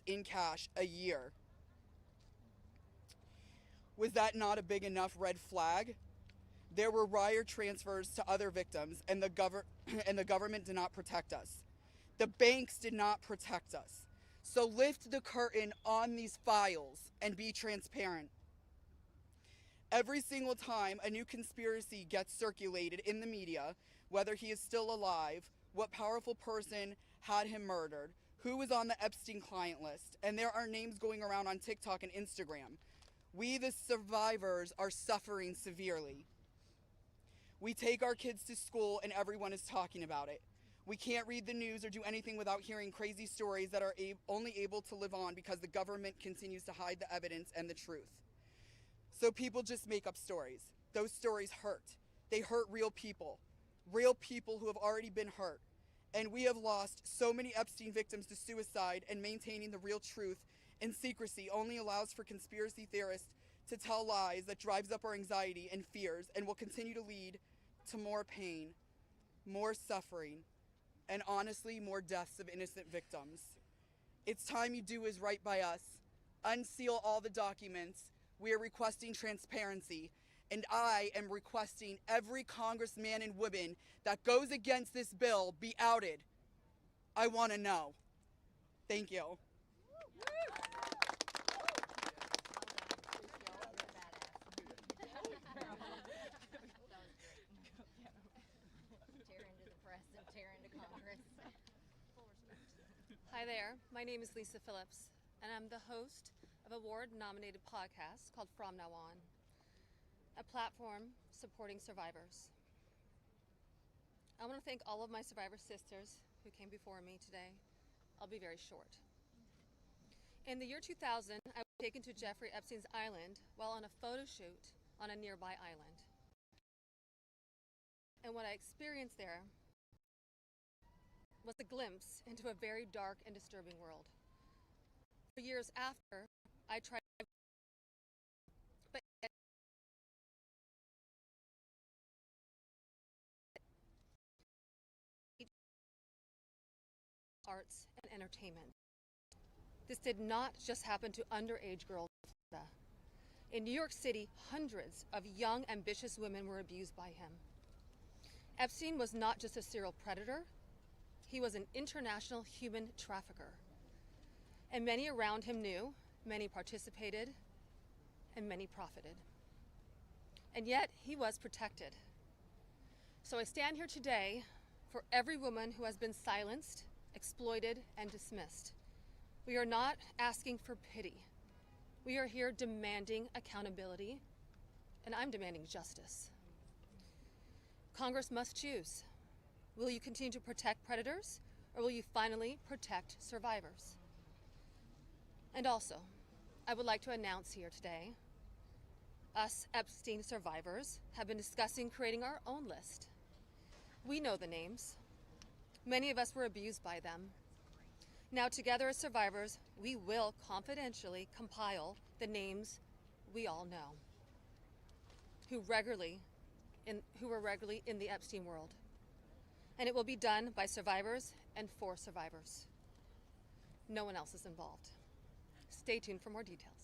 in cash a year. Was that not a big enough red flag? There were wire transfers to other victims, and the government did not protect us. The banks did not protect us. So lift the curtain on these files and be transparent. Every single time a new conspiracy gets circulated in the media, whether he is still alive, what powerful person had him murdered, who was on the Epstein client list, and there are names going around on TikTok and Instagram, we, the survivors, are suffering severely. We take our kids to school and everyone is talking about it. We can't read the news or do anything without hearing crazy stories that are only able to live on because the government continues to hide the evidence and the truth. So people just make up stories. Those stories hurt. They hurt real people who have already been hurt. And we have lost so many Epstein victims to suicide, and maintaining the real truth in secrecy only allows for conspiracy theorists to tell lies that drives up our anxiety and fears and will continue to lead to more pain, more suffering, and honestly, more deaths of innocent victims. It's time you do is right by us. Unseal all the documents. We are requesting transparency, and I am requesting every congressman and woman that goes against this bill be outed. I want to know. Thank you. Hi there, my name is Lisa Phillips, and I'm the host of a award-nominated podcast called From Now On, a platform supporting survivors. I want to thank all of my survivor sisters who came before me today. I'll be very short. In the year 2000, I was taken to Jeffrey Epstein's island while on a photo shoot on a nearby island. And what I experienced there was a glimpse into a very dark and disturbing world. For years after, I tried, but arts and entertainment. This did not just happen to underage girls. In New York City, hundreds of young, ambitious women were abused by him. Epstein was not just a serial predator, he was an international human trafficker. And many around him knew, many participated, and many profited. And yet, he was protected. So I stand here today for every woman who has been silenced, exploited, and dismissed. We are not asking for pity. We are here demanding accountability, and I'm demanding justice. Congress must choose. Will you continue to protect predators, or will you finally protect survivors? And also, I would like to announce here today, us Epstein survivors have been discussing creating our own list. We know the names. Many of us were abused by them. Now together as survivors, we will confidentially compile the names we all know, who were regularly in the Epstein world. And it will be done by survivors and for survivors. No one else is involved. Stay tuned for more details.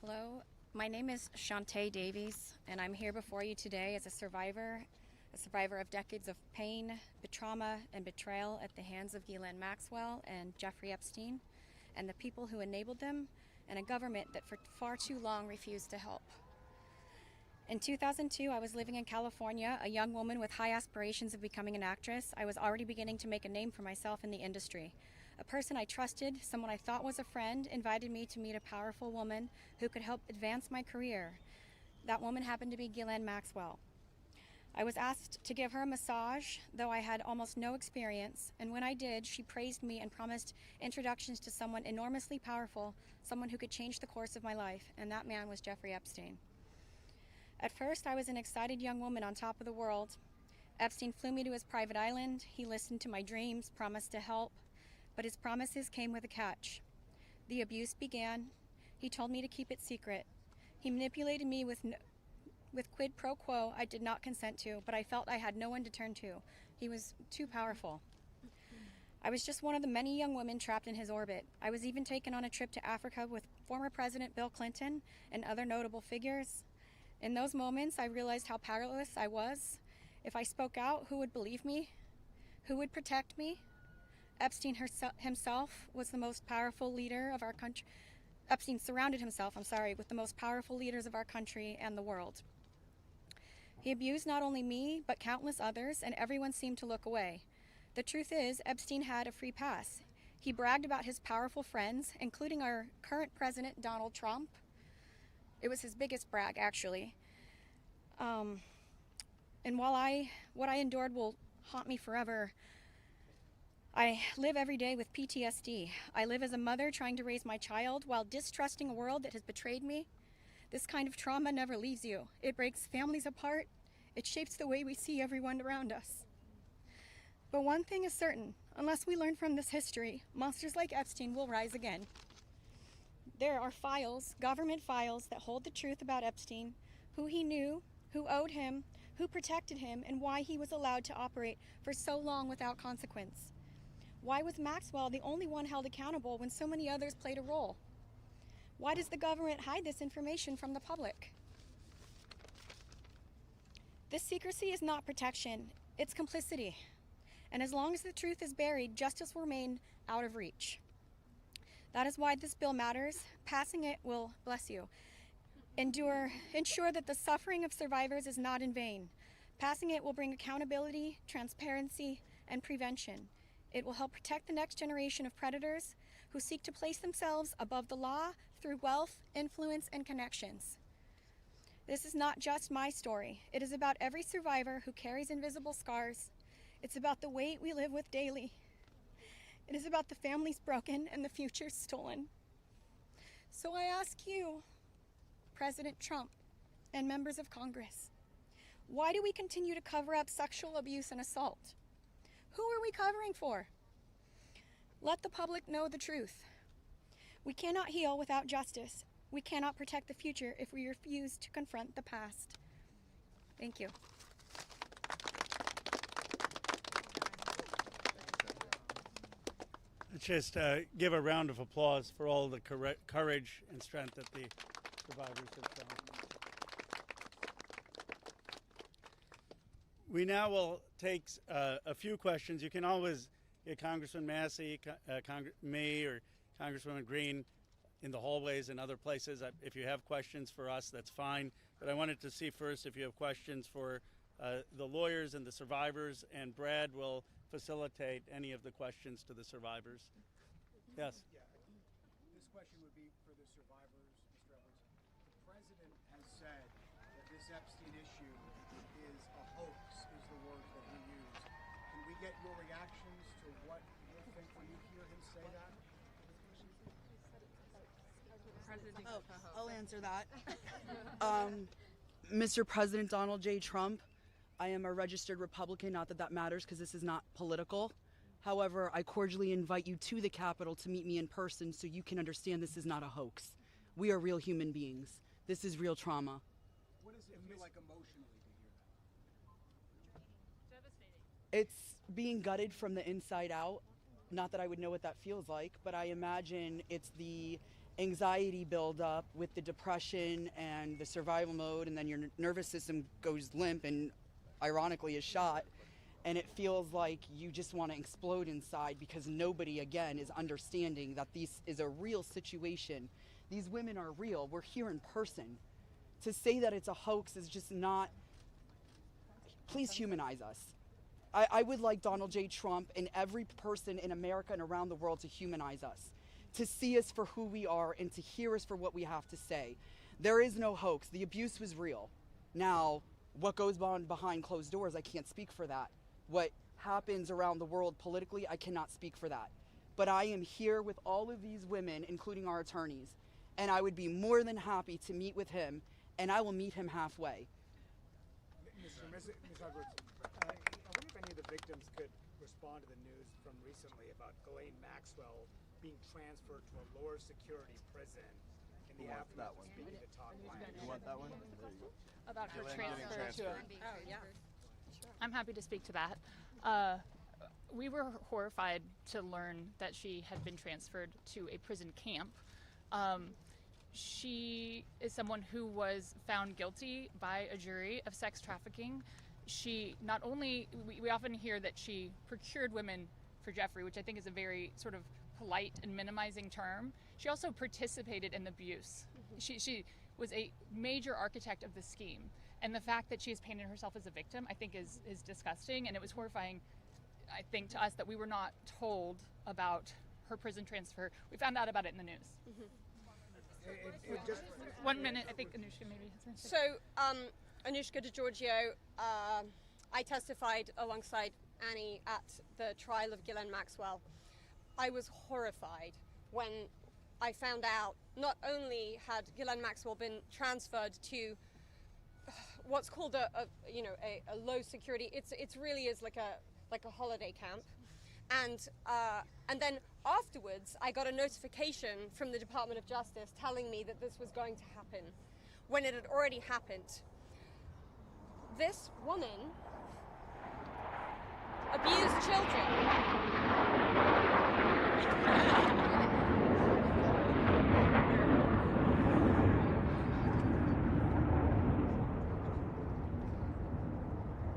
Hello, my name is Shantae Davies, and I'm here before you today as a survivor of decades of pain, trauma, and betrayal at the hands of Ghislaine Maxwell and Jeffrey Epstein, and the people who enabled them, and a government that for far too long refused to help. In 2002, I was living in California, a young woman with high aspirations of becoming an actress. I was already beginning to make a name for myself in the industry. A person I trusted, someone I thought was a friend, invited me to meet a powerful woman who could help advance my career. That woman happened to be Ghislaine Maxwell. I was asked to give her a massage, though I had almost no experience, and when I did, she praised me and promised introductions to someone enormously powerful, someone who could change the course of my life, and that man was Jeffrey Epstein. At first, I was an excited young woman on top of the world. Epstein flew me to his private island. He listened to my dreams, promised to help, but his promises came with a catch. The abuse began. He told me to keep it secret. He manipulated me with quid pro quo I did not consent to, but I felt I had no one to turn to. He was too powerful. I was just one of the many young women trapped in his orbit. I was even taken on a trip to Africa with former President Bill Clinton and other notable figures. In those moments, I realized how powerless I was. If I spoke out, who would believe me? Who would protect me? Epstein himself was the most powerful leader of our country. Epstein surrounded himself, with the most powerful leaders of our country and the world. He abused not only me, but countless others, and everyone seemed to look away. The truth is, Epstein had a free pass. He bragged about his powerful friends, including our current president, Donald Trump. It was his biggest brag, actually. And while what I endured will haunt me forever, I live every day with PTSD. I live as a mother trying to raise my child while distrusting a world that has betrayed me. This kind of trauma never leaves you. It breaks families apart. It shapes the way we see everyone around us. But one thing is certain, unless we learn from this history, monsters like Epstein will rise again. There are files, government files, that hold the truth about Epstein, who he knew, who owed him, who protected him, and why he was allowed to operate for so long without consequence. Why was Maxwell the only one held accountable when so many others played a role? Why does the government hide this information from the public? This secrecy is not protection, it's complicity. And as long as the truth is buried, justice will remain out of reach. That is why this bill matters. Passing it will, bless you, ensure that the suffering of survivors is not in vain. Passing it will bring accountability, transparency, and prevention. It will help protect the next generation of predators who seek to place themselves above the law through wealth, influence, and connections. This is not just my story. It is about every survivor who carries invisible scars. It's about the weight we live with daily. It is about the families broken and the futures stolen. So I ask you, President Trump and members of Congress, why do we continue to cover up sexual abuse and assault? Who are we covering for? Let the public know the truth. We cannot heal without justice. We cannot protect the future if we refuse to confront the past. Thank you. Let's just give a round of applause for all the courage and strength that the survivors have shown. We now will take a few questions. You can always get Congressman Massie, me, or Congresswoman Green in the hallways and other places. If you have questions for us, that's fine. But I wanted to see first if you have questions for the lawyers and the survivors, and Brad will facilitate any of the questions to the survivors. Yes? Yeah. This question would be for the survivors, Mr. Edwards. The president has said that this Epstein issue is a hoax, is the words that he used. Can we get your reactions to what you think when you hear him say that? I'll answer that. Mr. President Donald J. Trump, I am a registered Republican, not that that matters because this is not political. However, I cordially invite you to the Capitol to meet me in person so you can understand this is not a hoax. We are real human beings. This is real trauma. What does it feel like emotionally to hear that? Devastating. It's being gutted from the inside out. Not that I would know what that feels like, but I imagine it's the anxiety buildup with the depression and the survival mode, and then your nervous system goes limp and ironically is shot, and it feels like you just want to explode inside because nobody, again, is understanding that this is a real situation. These women are real. We're here in person. To say that it's a hoax is just not. Please humanize us. I would like Donald J. Trump and every person in America and around the world to humanize us, to see us for who we are and to hear us for what we have to say. There is no hoax. The abuse was real. Now, what goes on behind closed doors, I can't speak for that. What happens around the world politically, I cannot speak for that. But I am here with all of these women, including our attorneys, and I would be more than happy to meet with him, and I will meet him halfway. Ms. Edwards, I wonder if any of the victims could respond to the news from recently about Ghislaine Maxwell being transferred to a lower security prison in the aftermath of speaking to Todd Blanche. You want that one? There you go. About her transfer to Oh, yeah. I'm happy to speak to that. we were horrified to learn that she had been transferred to a prison camp. She is someone who was found guilty by a jury of sex trafficking. She not only, we often hear that she procured women for Jeffrey, which I think is a very sort of polite and minimizing term. She also participated in the abuse. She was a major architect of the scheme. And the fact that she has painted herself as a victim, I think is disgusting. And it was horrifying, I think, to us that we were not told about her prison transfer. We found out about it in the news. Just 1 minute, I think Anushka maybe has So, Anushka DeGiorgio, I testified alongside Annie at the trial of Ghislaine Maxwell. I was horrified when I found out not only had Ghislaine Maxwell been transferred to what's called a low security. It's really is like a holiday camp, and then afterwards I got a notification from the Department of Justice telling me that this was going to happen, when it had already happened. This woman abused children.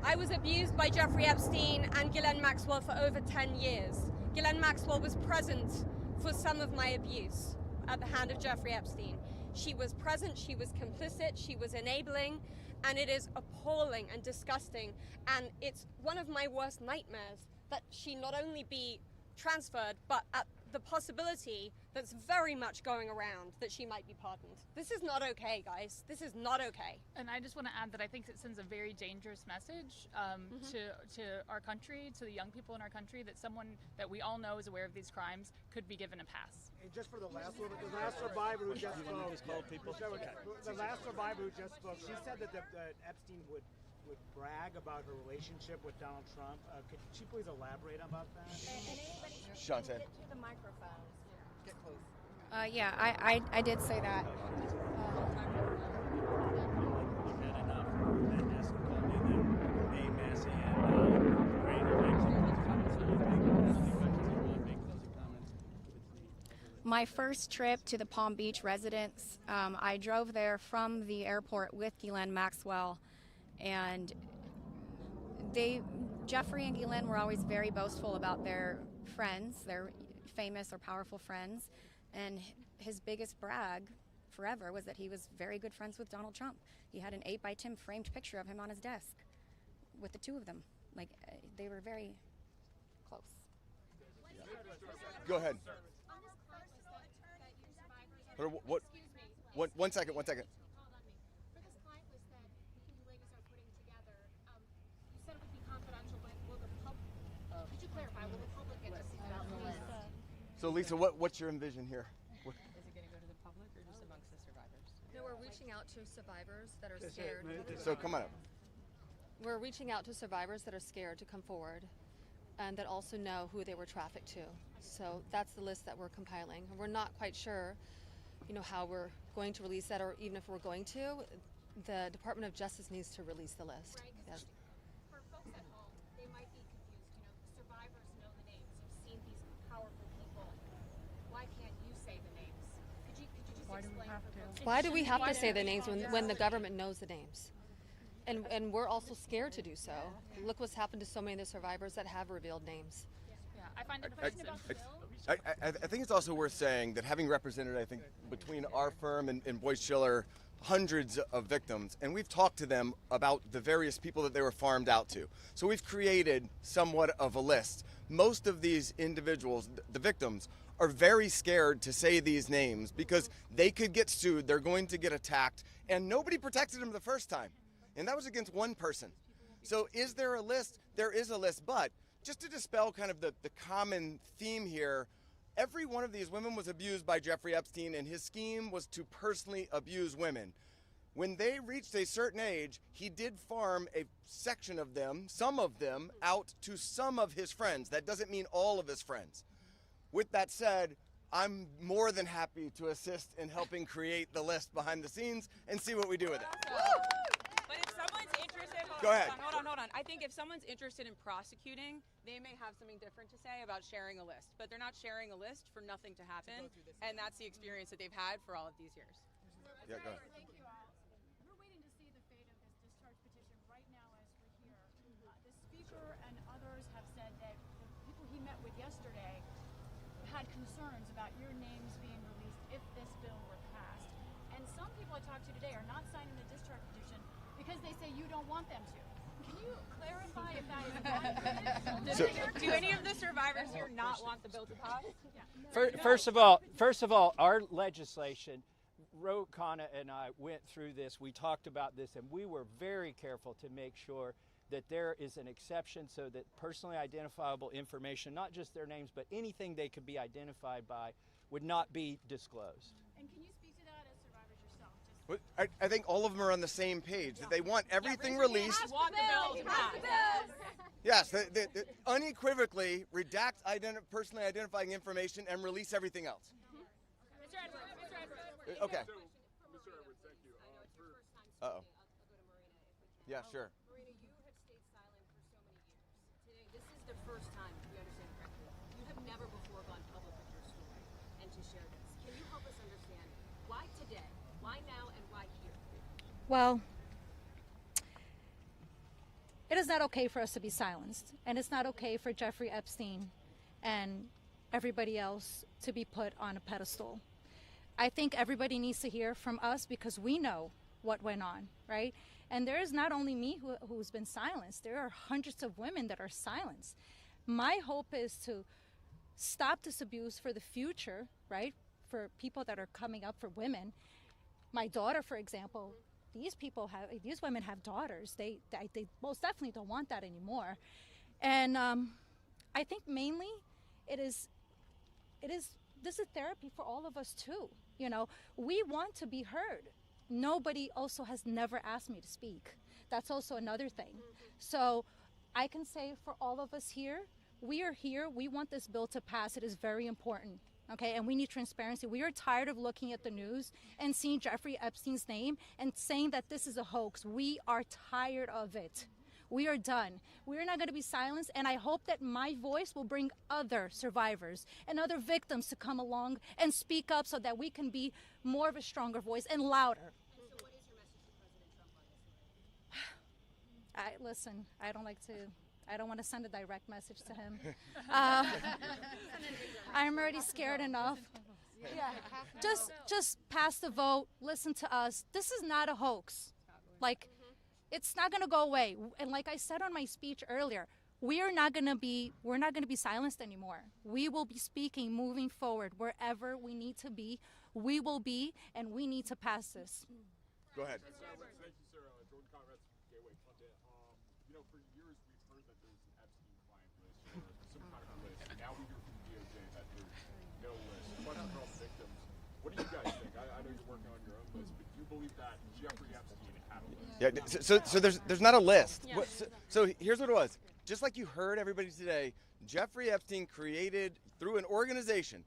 I was abused by Jeffrey Epstein and Ghislaine Maxwell for over 10 years. Ghislaine Maxwell was present for some of my abuse at the hand of Jeffrey Epstein. She was present, she was complicit, she was enabling, and it is appalling and disgusting. And it's one of my worst nightmares that she not only be transferred, but at the possibility that's very much going around that she might be pardoned. This is not okay, guys. This is not okay. And I just want to add that I think it sends a very dangerous message to our country, to the young people in our country, that someone that we all know is aware of these crimes could be given a pass. And just for the last one, the last survivor who just spoke, the last survivor who just spoke, she said that Epstein would brag about her relationship with Donald Trump. Could she please elaborate about that? Shante. Get to the microphones. Get close. Yeah, I did say that. My first trip to the Palm Beach residence, I drove there from the airport with Ghislaine Maxwell, and Jeffrey and Ghislaine were always very boastful about their friends, their famous or powerful friends, and his biggest brag forever was that he was very good friends with Donald Trump. He had an 8x10 framed picture of him on his desk with the two of them. Like, they were very close. Go ahead. What? One second. So Lisa, what's your envision here? Is it going to go to the public or just amongst the survivors? No, we're reaching out to survivors that are scared. So come on up. We're reaching out to survivors that are scared to come forward and that also know who they were trafficked to. So that's the list that we're compiling. We're not quite sure, how we're going to release that, or even if we're going to. The Department of Justice needs to release the list. Right, yes. For folks at home, they might be confused. Survivors know the names. You've seen these powerful people. Why can't you say the names? Could you just explain for folks? Why do we have to say the names when the government knows the names? And we're also scared to do so. Look what's happened to so many of the survivors that have revealed names. Yeah, I find it offensive. I think it's also worth saying that having represented, I think, between our firm and Boyce Schiller, hundreds of victims, and we've talked to them about the various people that they were farmed out to. So we've created somewhat of a list. Most of these individuals, the victims, are very scared to say these names because they could get sued, they're going to get attacked, and nobody protected them the first time. And that was against one person. So is there a list? There is a list, but just to dispel kind of the common theme here, every one of these women was abused by Jeffrey Epstein, and his scheme was to personally abuse women. When they reached a certain age, he did farm a section of them, some of them, out to some of his friends. That doesn't mean all of his friends. With that said, I'm more than happy to assist in helping create the list behind the scenes and see what we do with it. But if someone's interested, Go ahead. Hold on. I think if someone's interested in prosecuting, they may have something different to say about sharing a list. But they're not sharing a list for nothing to happen, and that's the experience that they've had for all of these years. Yeah, go ahead. Thank you. We're waiting to see the fate of this discharge petition right now as we're here. The Speaker and others have said that the people he met with yesterday had concerns about your names being released if this bill were passed. And some people I talked to today are not signing the discharge petition because they say you don't want them to. Can you clarify if that is accurate? Do any of the survivors here not want the bill to pass? First of all, our legislation, Khanna and I went through this. We talked about this, and we were very careful to make sure that there is an exception so that personally identifiable information, not just their names, but anything they could be identified by, would not be disclosed. And can you speak to that as survivors yourself? I think all of them are on the same page, that they want everything released. Want the bill to pass. Yes, they unequivocally redact personally identifying information and release everything else. Mr. Edwards. Okay. Mr. Edwards, thank you. Uh-oh. Yeah, sure. Marina, you have stayed silent for so many years. Today, this is the first time, if you understand correctly, you have never before gone public with your story and to share this. Can you help us understand why today, why now, and why here? Well, it is not okay for us to be silenced, and it's not okay for Jeffrey Epstein and everybody else to be put on a pedestal. I think everybody needs to hear from us because we know what went on, right? And there is not only me who's been silenced, there are hundreds of women that are silenced. My hope is to stop this abuse for the future, right? For people that are coming up, for women. My daughter, for example, these women have daughters. They most definitely don't want that anymore. And I think mainly this is therapy for all of us too. You know, we want to be heard. Nobody also has never asked me to speak. That's also another thing. So I can say for all of us here, we are here. We want this bill to pass. It is very important. Okay, and we need transparency. We are tired of looking at the news and seeing Jeffrey Epstein's name and saying that this is a hoax. We are tired of it. We are done. We are not going to be silenced, and I hope that my voice will bring other survivors and other victims to come along and speak up so that we can be more of a stronger voice and louder. And so what is your message to President Trump on this? Listen, I don't want to send a direct message to him. I'm already scared enough. Yeah. Just pass the vote. Listen to us. This is not a hoax. Like, it's not going to go away. And like I said on my speech earlier, we're not going to be silenced anymore. We will be speaking moving forward wherever we need to be. We will be, and we need to pass this. Go ahead. Thank you, sir. Jordan Conrad, Gateway Pundit. For years we've heard that there's an Epstein client list or some kind of list. Now we hear from DOJ that there's no list. Question for all the victims. What do you guys think? I know you're working on your own list, but do you believe that Jeffrey Epstein had a list? Yeah. So there's not a list. So here's what it was. Just like you heard everybody today, Jeffrey Epstein created through an organization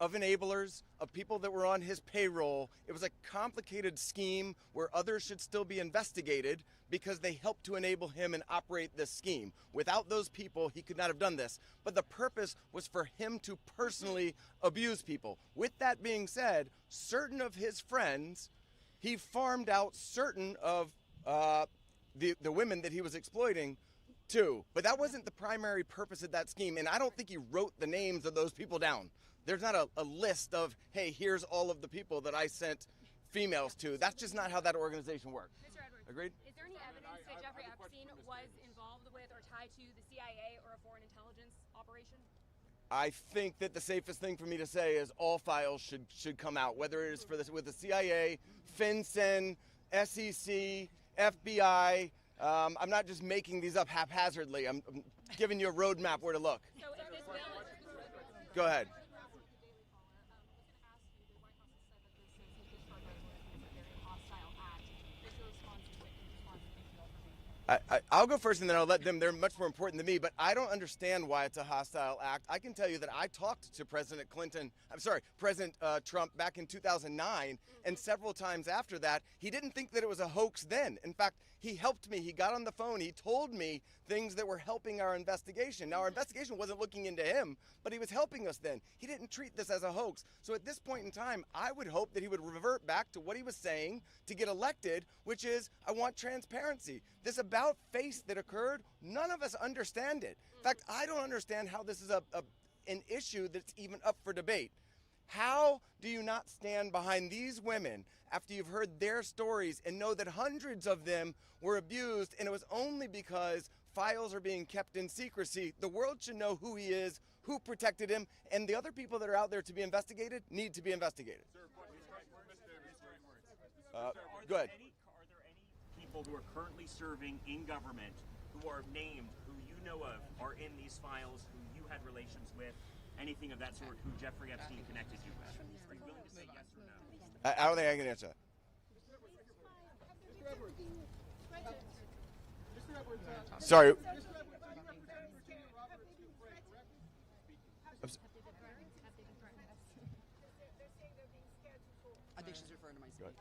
of enablers, of people that were on his payroll. It was a complicated scheme where others should still be investigated because they helped to enable him and operate this scheme. Without those people, he could not have done this. But the purpose was for him to personally abuse people. With that being said, certain of his friends, he farmed out certain of the women that he was exploiting too. But that wasn't the primary purpose of that scheme. And I don't think he wrote the names of those people down. There's not a list of, hey, here's all of the people that I sent females to. That's just not how that organization worked. Mr. Edwards, Agreed? Is there any evidence that Jeffrey Epstein was involved with or tied to the CIA or a foreign intelligence operation? I think that the safest thing for me to say is all files should come out, whether it is with the CIA, FinCEN, SEC, FBI. I'm not just making these up haphazardly. I'm giving you a roadmap where to look. So if this bill Go ahead. I'll go first and then I'll let them. They're much more important than me, but I don't understand why it's a hostile act. I can tell you that I talked to President Trump back in 2009, and several times after that, he didn't think that it was a hoax then. In fact, He helped me. He got on the phone. He told me things that were helping our investigation. Now, our investigation wasn't looking into him, but he was helping us then. He didn't treat this as a hoax. So at this point in time, I would hope that he would revert back to what he was saying to get elected, which is, I want transparency. This about face that occurred, none of us understand it. In fact, I don't understand how this is an issue that's even up for debate. How do you not stand behind these women after you've heard their stories and know that hundreds of them were abused, and it was only because files are being kept in secrecy? The world should know who he is, who protected him, and the other people that are out there to be investigated need to be investigated. Go ahead. Are there any people who are currently serving in government who are named, who you know of, are in these files, who you had relations with, anything of that sort, who Jeffrey Epstein connected you with? Are you willing to say yes or no? I don't think I can answer that. Sorry. I think she's referring to my speech.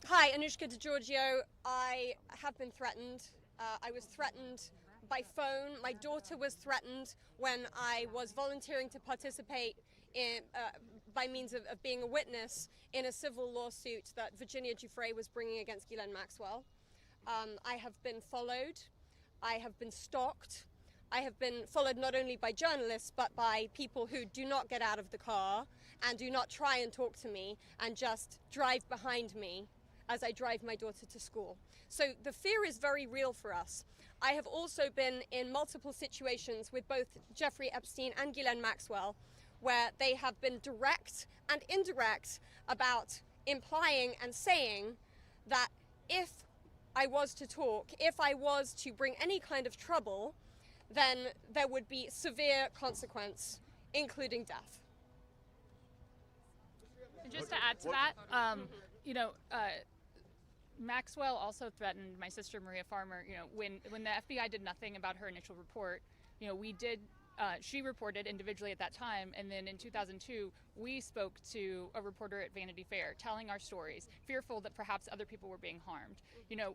Hi, Anushka DeGiorgio. I have been threatened. I was threatened by phone. My daughter was threatened when I was volunteering to participate in, by means of being a witness in a civil lawsuit that Virginia Giuffre was bringing against Ghislaine Maxwell. I have been followed. I have been stalked. I have been followed not only by journalists, but by people who do not get out of the car and do not try and talk to me and just drive behind me as I drive my daughter to school. So the fear is very real for us. I have also been in multiple situations with both Jeffrey Epstein and Ghislaine Maxwell, where they have been direct and indirect about implying and saying that if I was to talk, if I was to bring any kind of trouble, then there would be severe consequence, including death. And just to add to that, Maxwell also threatened my sister Maria Farmer. When the FBI did nothing about her initial report, we did. She reported individually at that time, and then in 2002, we spoke to a reporter at Vanity Fair, telling our stories, fearful that perhaps other people were being harmed.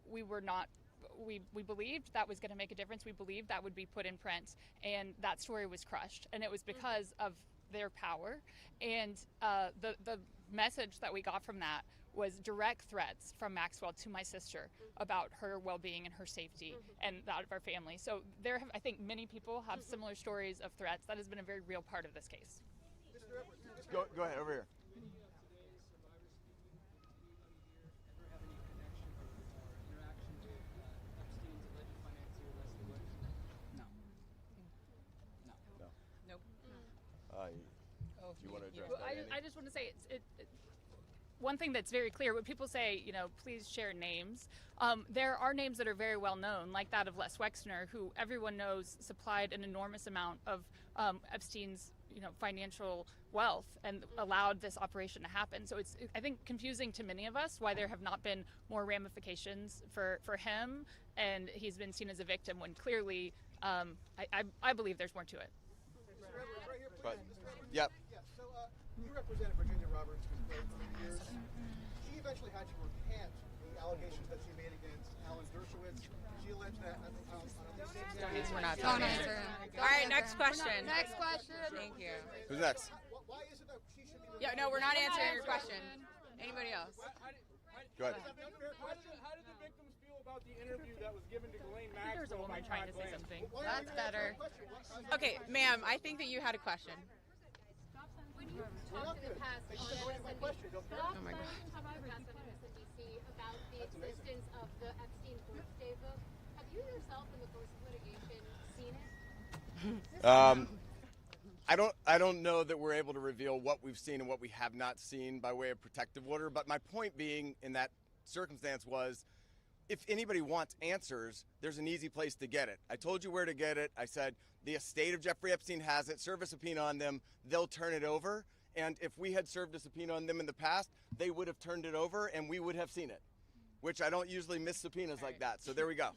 We were not. We believed that was going to make a difference. We believed that would be put in print, and that story was crushed. And it was because of their power, and the message that we got from that was direct threats from Maxwell to my sister about her well-being and her safety and that of our family. So I think many people have similar stories of threats. That has been a very real part of this case. Go ahead, over here. Do you want to address that? I just want to say one thing that's very clear. When people say, please share names, there are names that are very well known, like that of Les Wexner, who everyone knows supplied an enormous amount of Epstein's financial wealth and allowed this operation to happen. So it's, I think, confusing to many of us why there have not been more ramifications for him, and he's been seen as a victim when clearly I believe there's more to it. But, yep. So you represented Virginia Roberts for years. She eventually had to recant the allegations that she made against Alan Dershowitz. She alleged that We're not talking. All right, next question. Next question. Thank you. Who's next? Why is it that she should be? Yeah, no, we're not answering your question. Anybody else? Go ahead. How did the victims feel about the interview that was given to Ghislaine Maxwell? There's a woman trying to say something. That's better. Okay, ma'am, I think that you had a question. When you talked in the past on MSNBC, about the existence of the Epstein birthday book, have you yourself in the course of litigation seen it? I don't know that we're able to reveal what we've seen and what we have not seen by way of protective order, but my point being in that circumstance was, if anybody wants answers, there's an easy place to get it. I told you where to get it. I said the estate of Jeffrey Epstein has it. Serve a subpoena on them. They'll turn it over. And if we had served a subpoena on them in the past, they would have turned it over and we would have seen it, which I don't usually miss subpoenas like that. So there we go.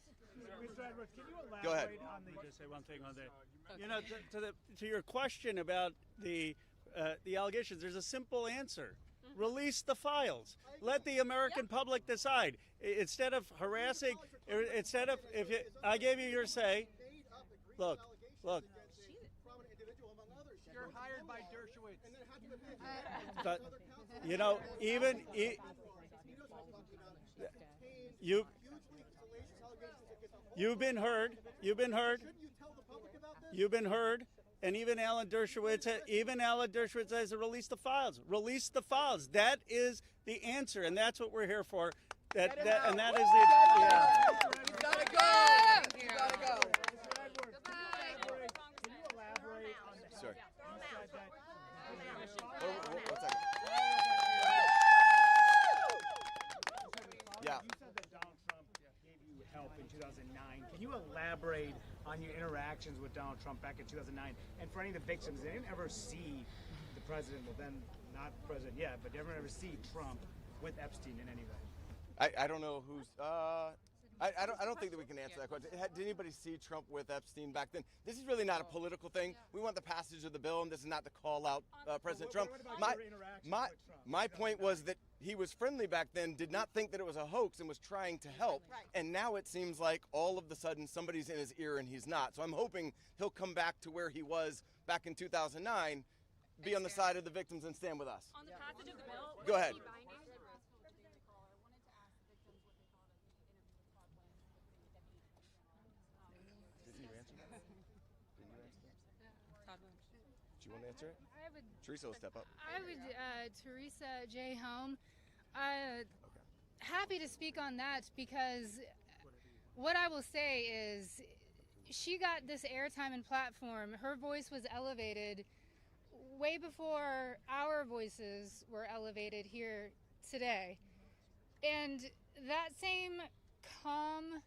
Mr. Edwards, can you elaborate Go ahead. on the? Just say one thing on that. To your question about the allegations, there's a simple answer. Release the files. Let the American public decide. Instead of harassing, instead of, I gave you your say. Look. You're hired by Dershowitz. But, you've been heard. And even Alan Dershowitz says to release the files. Release the files. That is the answer, and that's what we're here for. And that is the. Yeah. You gotta go. You gotta go. Can you elaborate on the Sorry. Yeah. You said that Donald Trump gave you help in 2009. Can you elaborate on your interactions with Donald Trump back in 2009? And for any of the victims, they didn't ever see the president, well then not president yet, but they didn't ever see Trump with Epstein in any way. I don't know who's. I don't think that we can answer that question. Did anybody see Trump with Epstein back then? This is really not a political thing. We want the passage of the bill, and this is not to call out President Trump. My point was that he was friendly back then, did not think that it was a hoax, and was trying to help. And now it seems like all of a sudden somebody's in his ear and he's not. So I'm hoping he'll come back to where he was back in 2009, be on the side of the victims, and stand with us. On the passage of the bill, go ahead. Do you want to answer it? Teresa will step up. I would, Teresa J. Home. Happy to speak on that because what I will say is she got this airtime and platform. Her voice was elevated way before our voices were elevated here today. And that same calm,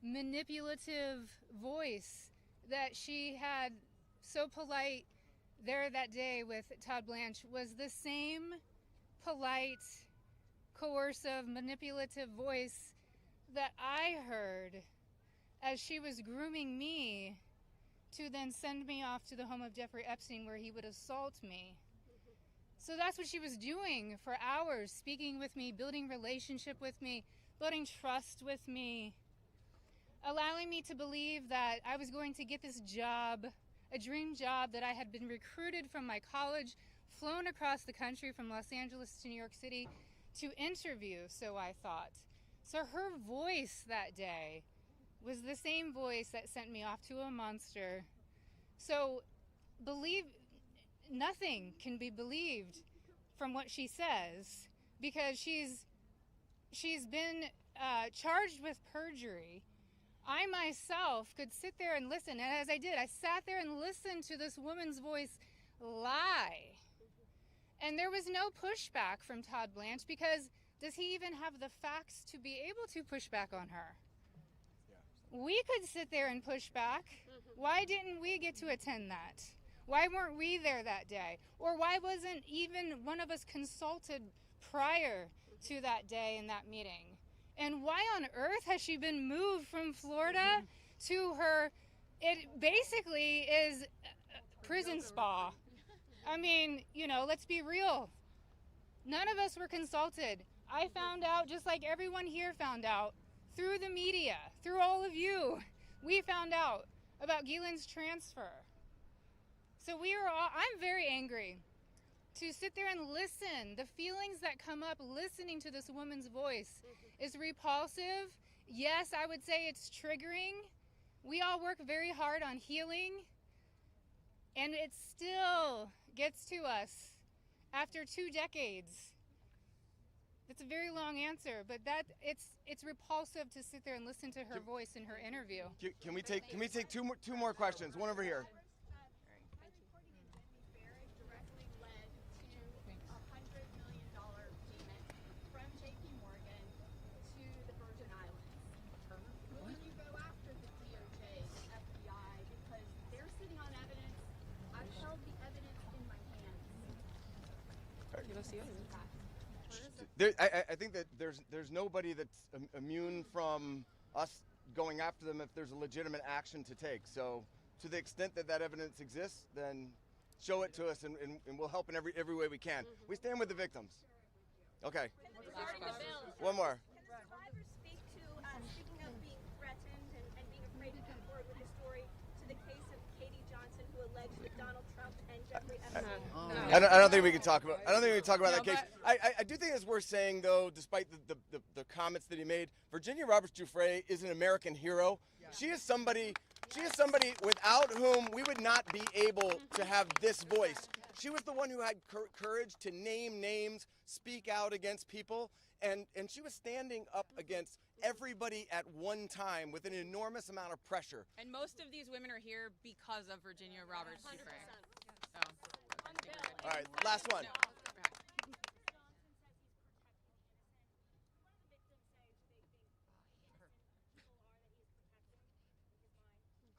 manipulative voice that she had so polite there that day with Todd Blanche was the same polite, coercive, manipulative voice that I heard as she was grooming me to then send me off to the home of Jeffrey Epstein where he would assault me. So that's what she was doing for hours, speaking with me, building relationship with me, building trust with me, allowing me to believe that I was going to get this job, a dream job that I had been recruited from my college, flown across the country from Los Angeles to New York City to interview, so I thought. So her voice that day was the same voice that sent me off to a monster. So nothing can be believed from what she says because she's been charged with perjury. I myself could sit there and listen, and as I did, I sat there and listened to this woman's voice lie. And there was no pushback from Todd Blanche because does he even have the facts to be able to push back on her? Yeah. We could sit there and push back. Why didn't we get to attend that? Why weren't we there that day? Or why wasn't even one of us consulted prior to that day in that meeting? And why on earth has she been moved from Florida to her, it basically is prison spa. I mean, let's be real. None of us were consulted. I found out, just like everyone here found out, through the media, through all of you. We found out about Ghislaine's transfer. So I'm very angry to sit there and listen. The feelings that come up listening to this woman's voice is repulsive. Yes, I would say it's triggering. We all work very hard on healing, and it still gets to us after 2 decades. That's a very long answer, but it's repulsive to sit there and listen to her voice in her interview. Can we take two more questions? One over here. I think that there's nobody that's immune from us going after them if there's a legitimate action to take. So to the extent that evidence exists, then show it to us, and we'll help in every way we can. We stand with the victims. Okay. One more. Survivors speak to, speaking of being threatened and being afraid to come forward with the story, to the case of Katie Johnson, who alleged that Donald Trump and Jeffrey Epstein. I don't think we can talk about. I don't think we can talk about that case. I do think it's worth saying, though, despite the comments that he made, Virginia Roberts Giuffre is an American hero. She is somebody. She is somebody without whom we would not be able to have this voice. She was the one who had courage to name names, speak out against people, and she was standing up against everybody at one time with an enormous amount of pressure. And most of these women are here because of Virginia Roberts Giuffre. So, all right, last one.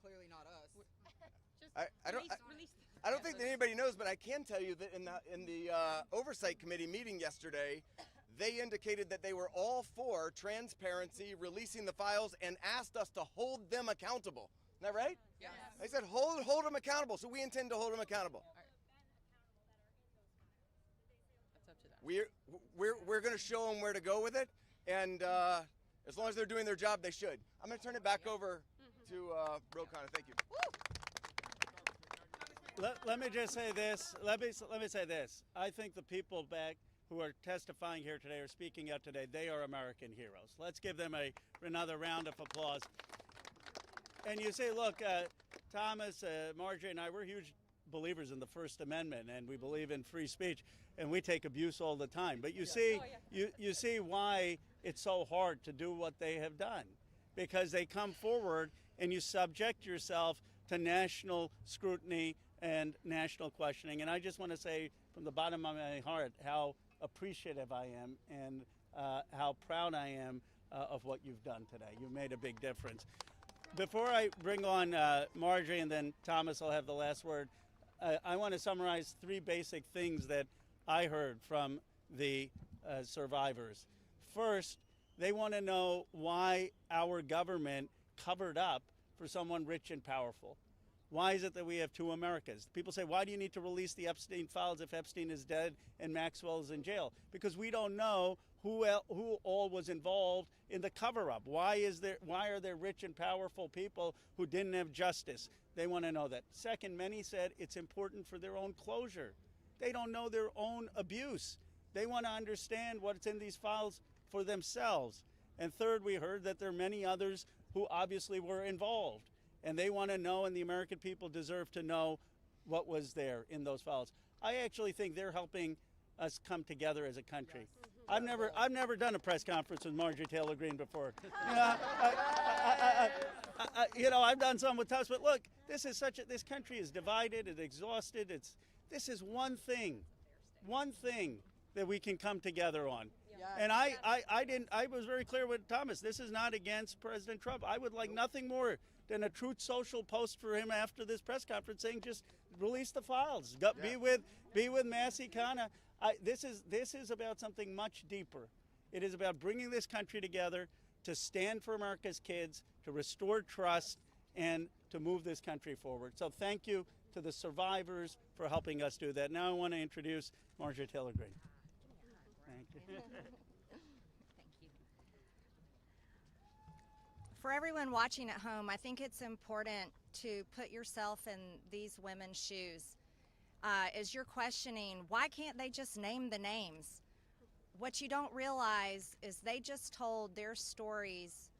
Clearly not us. I don't think that anybody knows, but I can tell you that in the Oversight Committee meeting yesterday, they indicated that they were all for transparency, releasing the files, and asked us to hold them accountable. Isn't that right? Yes. They said hold them accountable, so we intend to hold them accountable. That's up to them. We're going to show them where to go with it, and as long as they're doing their job, they should. I'm going to turn it back over to Khanna. Thank you. Let me just say this. Let me say this. I think the people back who are testifying here today or speaking out today, they are American heroes. Let's give them another round of applause. And you say, look, Thomas, Marjorie, and I, we're huge believers in the First Amendment, and we believe in free speech, and we take abuse all the time. But you see, you see why it's so hard to do what they have done, because they come forward and you subject yourself to national scrutiny and national questioning. And I just want to say from the bottom of my heart how appreciative I am and how proud I am of what you've done today. You've made a big difference. Before I bring on Marjorie and then Thomas will have the last word, I want to summarize 3 basic things that I heard from the survivors. First, they want to know why our government covered up for someone rich and powerful. Why is it that we have 2 Americas? People say, why do you need to release the Epstein files if Epstein is dead and Maxwell is in jail? Because we don't know who all was involved in the cover-up. Why are there rich and powerful people who didn't have justice? They want to know that. Second, many said it's important for their own closure. They don't know their own abuse. They want to understand what's in these files for themselves. And third, we heard that there are many others who obviously were involved. And they want to know, and the American people deserve to know what was there in those files. I actually think they're helping us come together as a country. I've never done a press conference with Marjorie Taylor Greene before. I've done some with Tubbs, but look, this country is divided, it's exhausted. This is one thing that we can come together on. And I was very clear with Thomas. This is not against President Trump. I would like nothing more than a Truth Social post for him after this press conference saying just release the files. Be with Massie, Khanna. This is about something much deeper. It is about bringing this country together to stand for America's kids, to restore trust, and to move this country forward. So thank you to the survivors for helping us do that. Now I want to introduce Marjorie Taylor Greene. Thank you. For everyone watching at home, I think it's important to put yourself in these women's shoes. As you're questioning, why can't they just name the names? What you don't realize is they just told their stories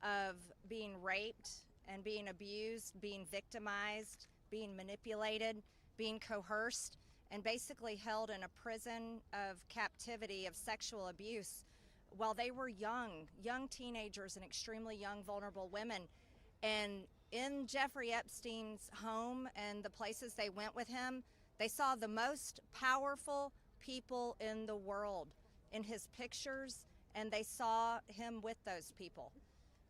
of being raped and being abused, being victimized, being manipulated, being coerced, and basically held in a prison of captivity of sexual abuse while they were young teenagers and extremely young, vulnerable women. And in Jeffrey Epstein's home and the places they went with him, they saw the most powerful people in the world in his pictures, and they saw him with those people.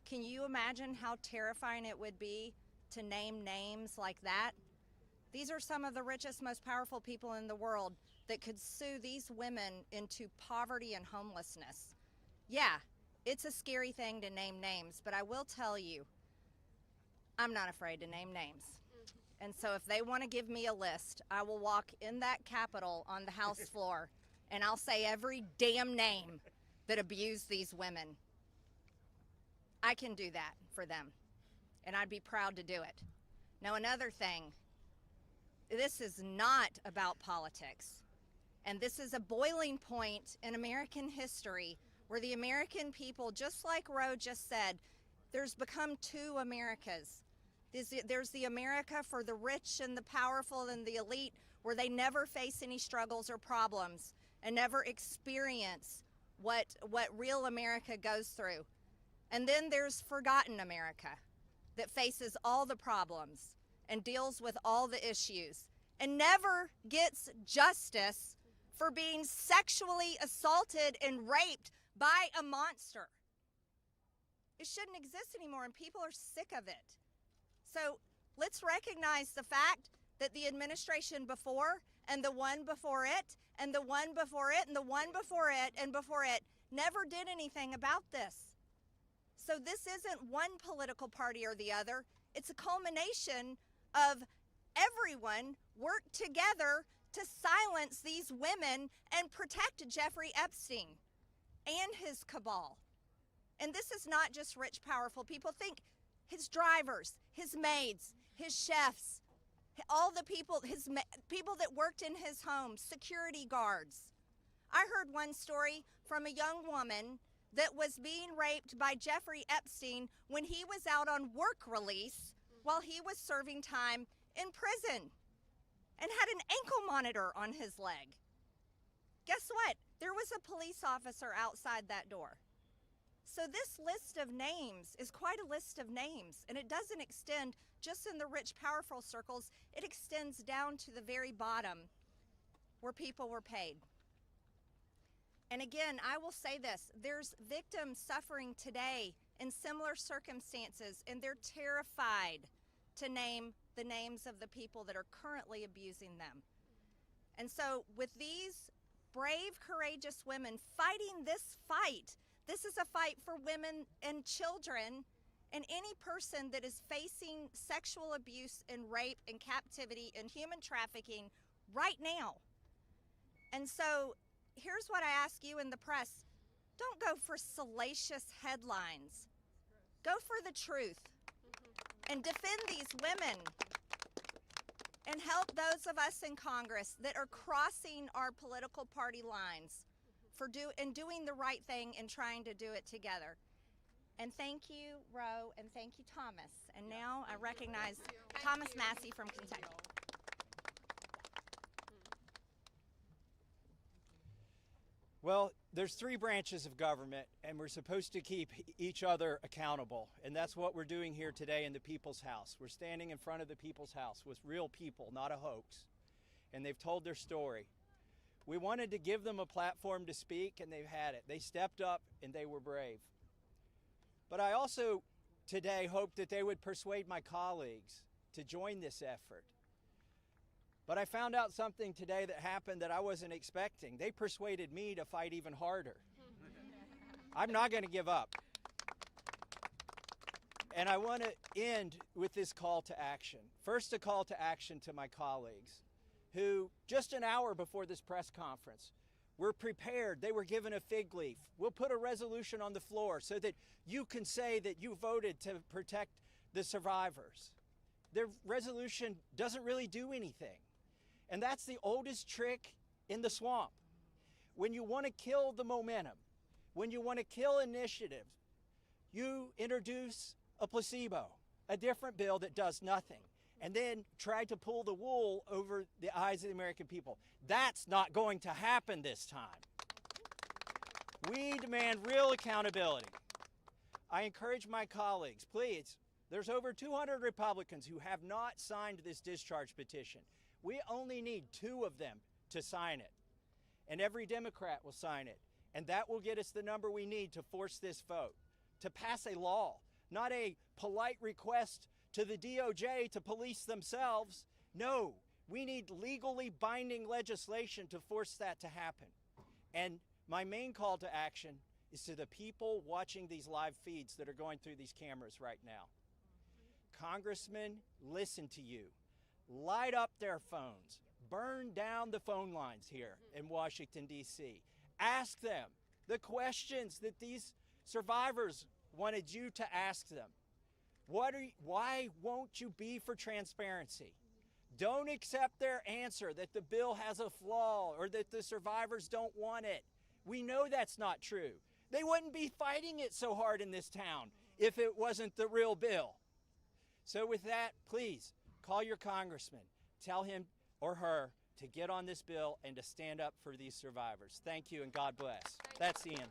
Can you imagine how terrifying it would be to name names like that? These are some of the richest, most powerful people in the world that could sue these women into poverty and homelessness. Yeah, it's a scary thing to name names, but I will tell you, I'm not afraid to name names. And so if they want to give me a list, I will walk in that Capitol on the House floor and I'll say every damn name that abused these women. I can do that for them, and I'd be proud to do it. Now, another thing, this is not about politics, and this is a boiling point in American history where the American people, just like Roe just said, there's become two Americas. There's the America for the rich and the powerful and the elite, where they never face any struggles or problems and never experience what real America goes through. And then there's forgotten America that faces all the problems and deals with all the issues and never gets justice for being sexually assaulted and raped by a monster. It shouldn't exist anymore, and people are sick of it. So let's recognize the fact that the administration before and the one before it and the one before it and the one before it and before it never did anything about this. So this isn't one political party or the other. It's a culmination of everyone worked together to silence these women and protect Jeffrey Epstein and his cabal. And this is not just rich, powerful people. Think his drivers, his maids, his chefs, all the people, people that worked in his home, security guards. I heard one story from a young woman that was being raped by Jeffrey Epstein when he was out on work release while he was serving time in prison and had an ankle monitor on his leg. Guess what? There was a police officer outside that door. So this list of names is quite a list of names, and it doesn't extend just in the rich, powerful circles. It extends down to the very bottom where people were paid. And again, I will say this, there's victims suffering today in similar circumstances, and they're terrified to name the names of the people that are currently abusing them. And so with these brave, courageous women fighting this fight, this is a fight for women and children and any person that is facing sexual abuse and rape and captivity and human trafficking right now. And so here's what I ask you in the press. Don't go for salacious headlines. Go for the truth and defend these women and help those of us in Congress that are crossing our political party lines for doing the right thing and trying to do it together. And thank you, Roe, and thank you, Thomas. And now I recognize Thomas Massie from Kentucky. Well, there's three branches of government, and we're supposed to keep each other accountable. And that's what we're doing here today in the People's House. We're standing in front of the People's House with real people, not a hoax. And they've told their story. We wanted to give them a platform to speak, and they've had it. They stepped up, and they were brave. But I also today hope that they would persuade my colleagues to join this effort. But I found out something today that happened that I wasn't expecting. They persuaded me to fight even harder. I'm not going to give up. And I want to end with this call to action. First, a call to action to my colleagues who, just an hour before this press conference, were prepared. They were given a fig leaf. We'll put a resolution on the floor so that you can say that you voted to protect the survivors. Their resolution doesn't really do anything. And that's the oldest trick in the swamp. When you want to kill the momentum, when you want to kill initiative, you introduce a placebo, a different bill that does nothing, and then try to pull the wool over the eyes of the American people. That's not going to happen this time. We demand real accountability. I encourage my colleagues, please, there's over 200 Republicans who have not signed this discharge petition. We only need 2 of them to sign it, and every Democrat will sign it, and that will get us the number we need to force this vote, to pass a law, not a polite request to the DOJ to police themselves. No, we need legally binding legislation to force that to happen. And my main call to action is to the people watching these live feeds that are going through these cameras right now. Congressmen, listen to you. light up their phones, burn down the phone lines here in Washington, D.C. Ask them the questions that these survivors wanted you to ask them. Why won't you be for transparency? Don't accept their answer that the bill has a flaw or that the survivors don't want it. We know that's not true. They wouldn't be fighting it so hard in this town if it wasn't the real bill. So with that, please call your congressman. Tell him or her to get on this bill and to stand up for these survivors. Thank you and God bless. That's Ian.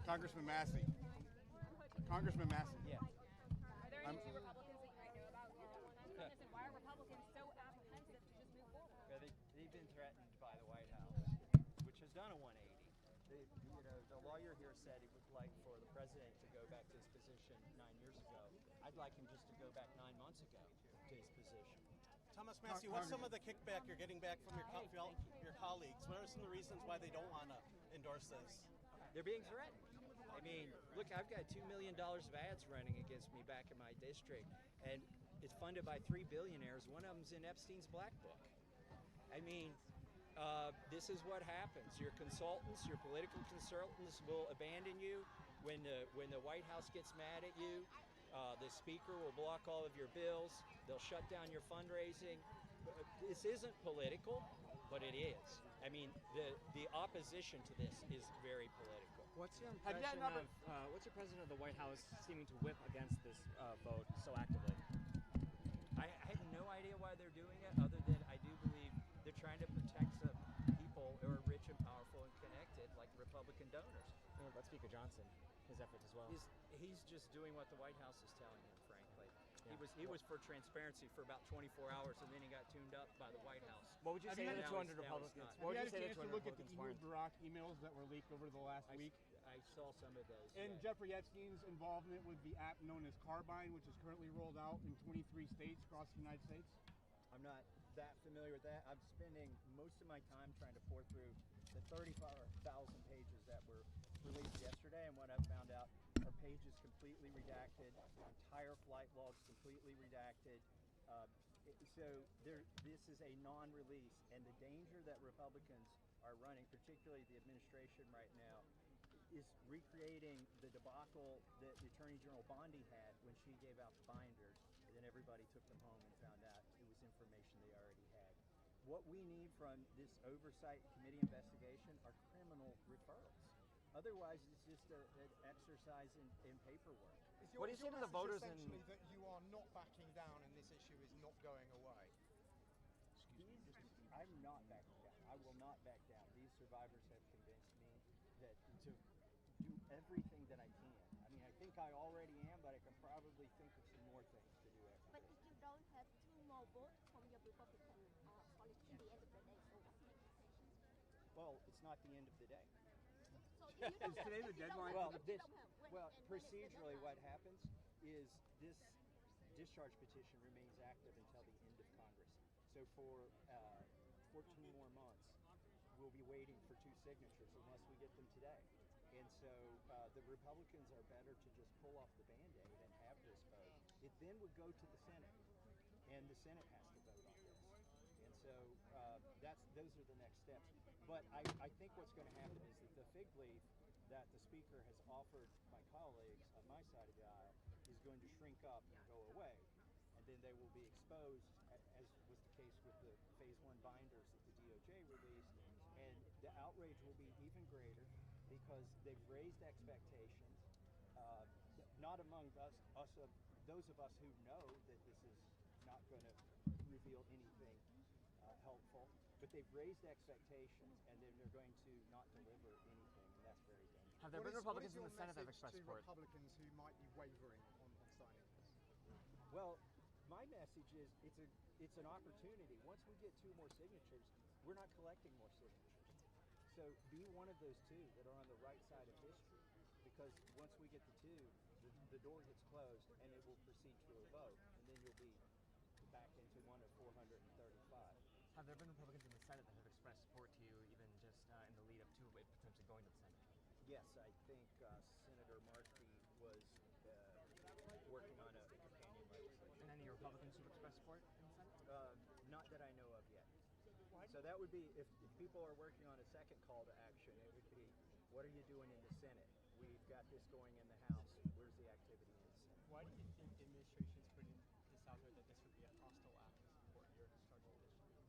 Congressman Massie. Congressman Massie. Yeah. Are there any Republicans that you might know about marijuana? And why are Republicans so apprehensive to just move forward? Yeah, they've been threatened by the White House, which has done a 180. The lawyer here said he would like for the president to go back to his position 9 years ago. I'd like him just to go back 9 months ago to his position. Thomas Massie, what's some of the kickback you're getting back from your colleagues? What are some of the reasons why they don't want to endorse this? They're being threatened. I mean, look, I've got $2 million of ads running against me back in my district, and it's funded by 3 billionaires. One of them's in Epstein's Black Book. I mean, this is what happens. Your consultants, your political consultants will abandon you when the White House gets mad at you. The speaker will block all of your bills. They'll shut down your fundraising. This isn't political, but it is. I mean, the opposition to this is very political. What's your impression of the White House seeming to whip against this vote so actively? I have no idea why they're doing it, other than I do believe they're trying to protect some people who are rich and powerful and connected, like Republican donors. What about Speaker Johnson, his efforts as well? He's just doing what the White House is telling him, frankly. Yeah. He was for transparency for about 24 hours, and then he got tuned up by the White House. What would you say to the 200 Republicans? Have you had a chance to look at the Ehud Barak emails that were leaked over the last week? I saw some of those. And Jeffrey Epstein's involvement with the app known as Carbine, which is currently rolled out in 23 states across the United States? I'm not that familiar with that. I'm spending most of my time trying to pour through the 35,000 pages that were released yesterday, and what I've found out are pages completely redacted, entire flight logs completely redacted. So this is a non-release, and the danger that Republicans are running, particularly the administration right now, is recreating the debacle that the Attorney General Bondi had when she gave out the binders, and then everybody took them home and found out it was information they already had. What we need from this oversight committee investigation are criminal referrals. Otherwise, it's just an exercise in paperwork. What do you say to the voters essentially that you are not backing down and this issue is not going away? I'm not backing down. I will not back down. These survivors have convinced me that to do everything that I can. I mean, I think I already am, but I can probably think of some more things to do. But if you don't have 2 more votes from your Republican colleagues at the end of the day, so what's the implications? Well, it's not the end of the day. Is today the deadline? Procedurally, what happens is this discharge petition remains active until the end of Congress. So for 14 more months, we'll be waiting for 2 signatures unless we get them today. And so the Republicans are better to just pull off the Band-Aid and have this vote. It then would go to the Senate, and the Senate has to vote on this. And so those are the next steps. But I think what's going to happen is that the fig leaf that the Speaker has offered my colleagues on my side of the aisle is going to shrink up and go away. And then they will be exposed, as was the case with the Phase 1 binders that the DOJ released. And the outrage will be even greater because they've raised expectations, not among those of us who know that this is not going to reveal anything helpful, but they've raised expectations, and then they're going to not deliver anything, and that's very dangerous. Have there been Republicans in the Senate that have expressed support? Republicans who might be wavering on signing this? Well, my message is it's an opportunity. Once we get 2 more signatures, we're not collecting more signatures. So be one of those 2 that are on the right side of history, because once we get the 2, the door gets closed and it will proceed to a vote, and then you'll be back into one of 435. Have there been Republicans in the Senate that have expressed support to you, even just in the lead up to it potentially going to the Senate? Yes, I think Senator Markey was working on a companion legislation. And any Republicans who expressed support in the Senate? Not that I know of yet. So that would be, if people are working on a second call to action, it would be, what are you doing in the Senate? We've got this going in the House. Where's the activity in the Senate? Why do you think the administration is putting this out there that this would be a hostile act to support your discharge petition?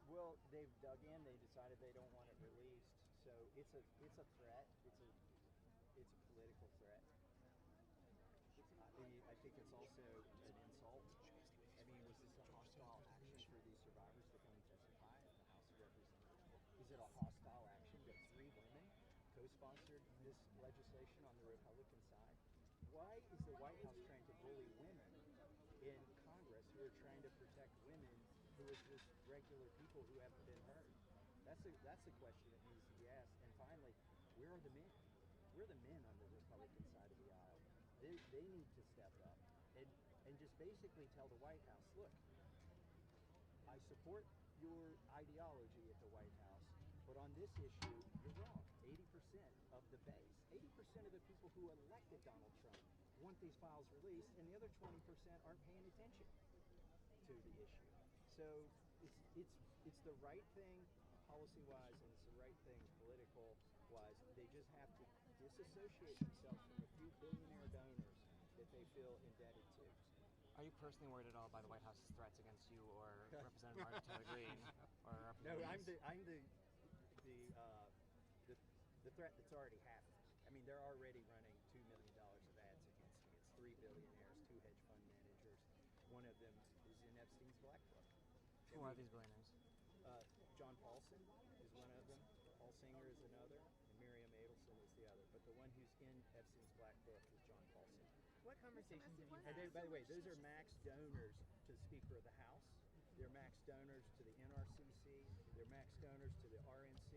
Well, they've dug in. They decided they don't want it released. So it's a threat. It's a political threat. I think it's also an insult. I mean, was this a hostile action for these survivors to come and testify in the House of Representatives? Is it a hostile action that 3 women co-sponsored this legislation on the Republican side? Why is the White House trying to bully women in Congress who are trying to protect women who are just regular people who haven't been hurt? That's a question that needs to be asked. And finally, where are the men? We're the men on the Republican side of the aisle. They need to step up and just basically tell the White House, look, I support your ideology at the White House, but on this issue, you're wrong. 80% of the base, 80% of the people who elected Donald Trump want these files released, and the other 20% aren't paying attention to the issue. So it's the right thing policy-wise, and it's the right thing political-wise. They just have to disassociate themselves from a few billionaire donors that they feel indebted to. Are you personally worried at all by the White House's threats against you or Representative Martin Taylor Greene? Or No, I'm the threat that's already happened. I mean, they're already running $2 million of ads against me. It's 3 billionaires, 2 hedge fund managers. One of them is in Epstein's black book. Who are these billionaires? John Paulson is one of them. Paul Singer is another, and Miriam Adelson is the other. But the one who's in Epstein's black book is John Paulson. What conversations have you And had? by the way, those are max donors to the Speaker of the House. They're max donors to the NRCC. They're max donors to the RNC.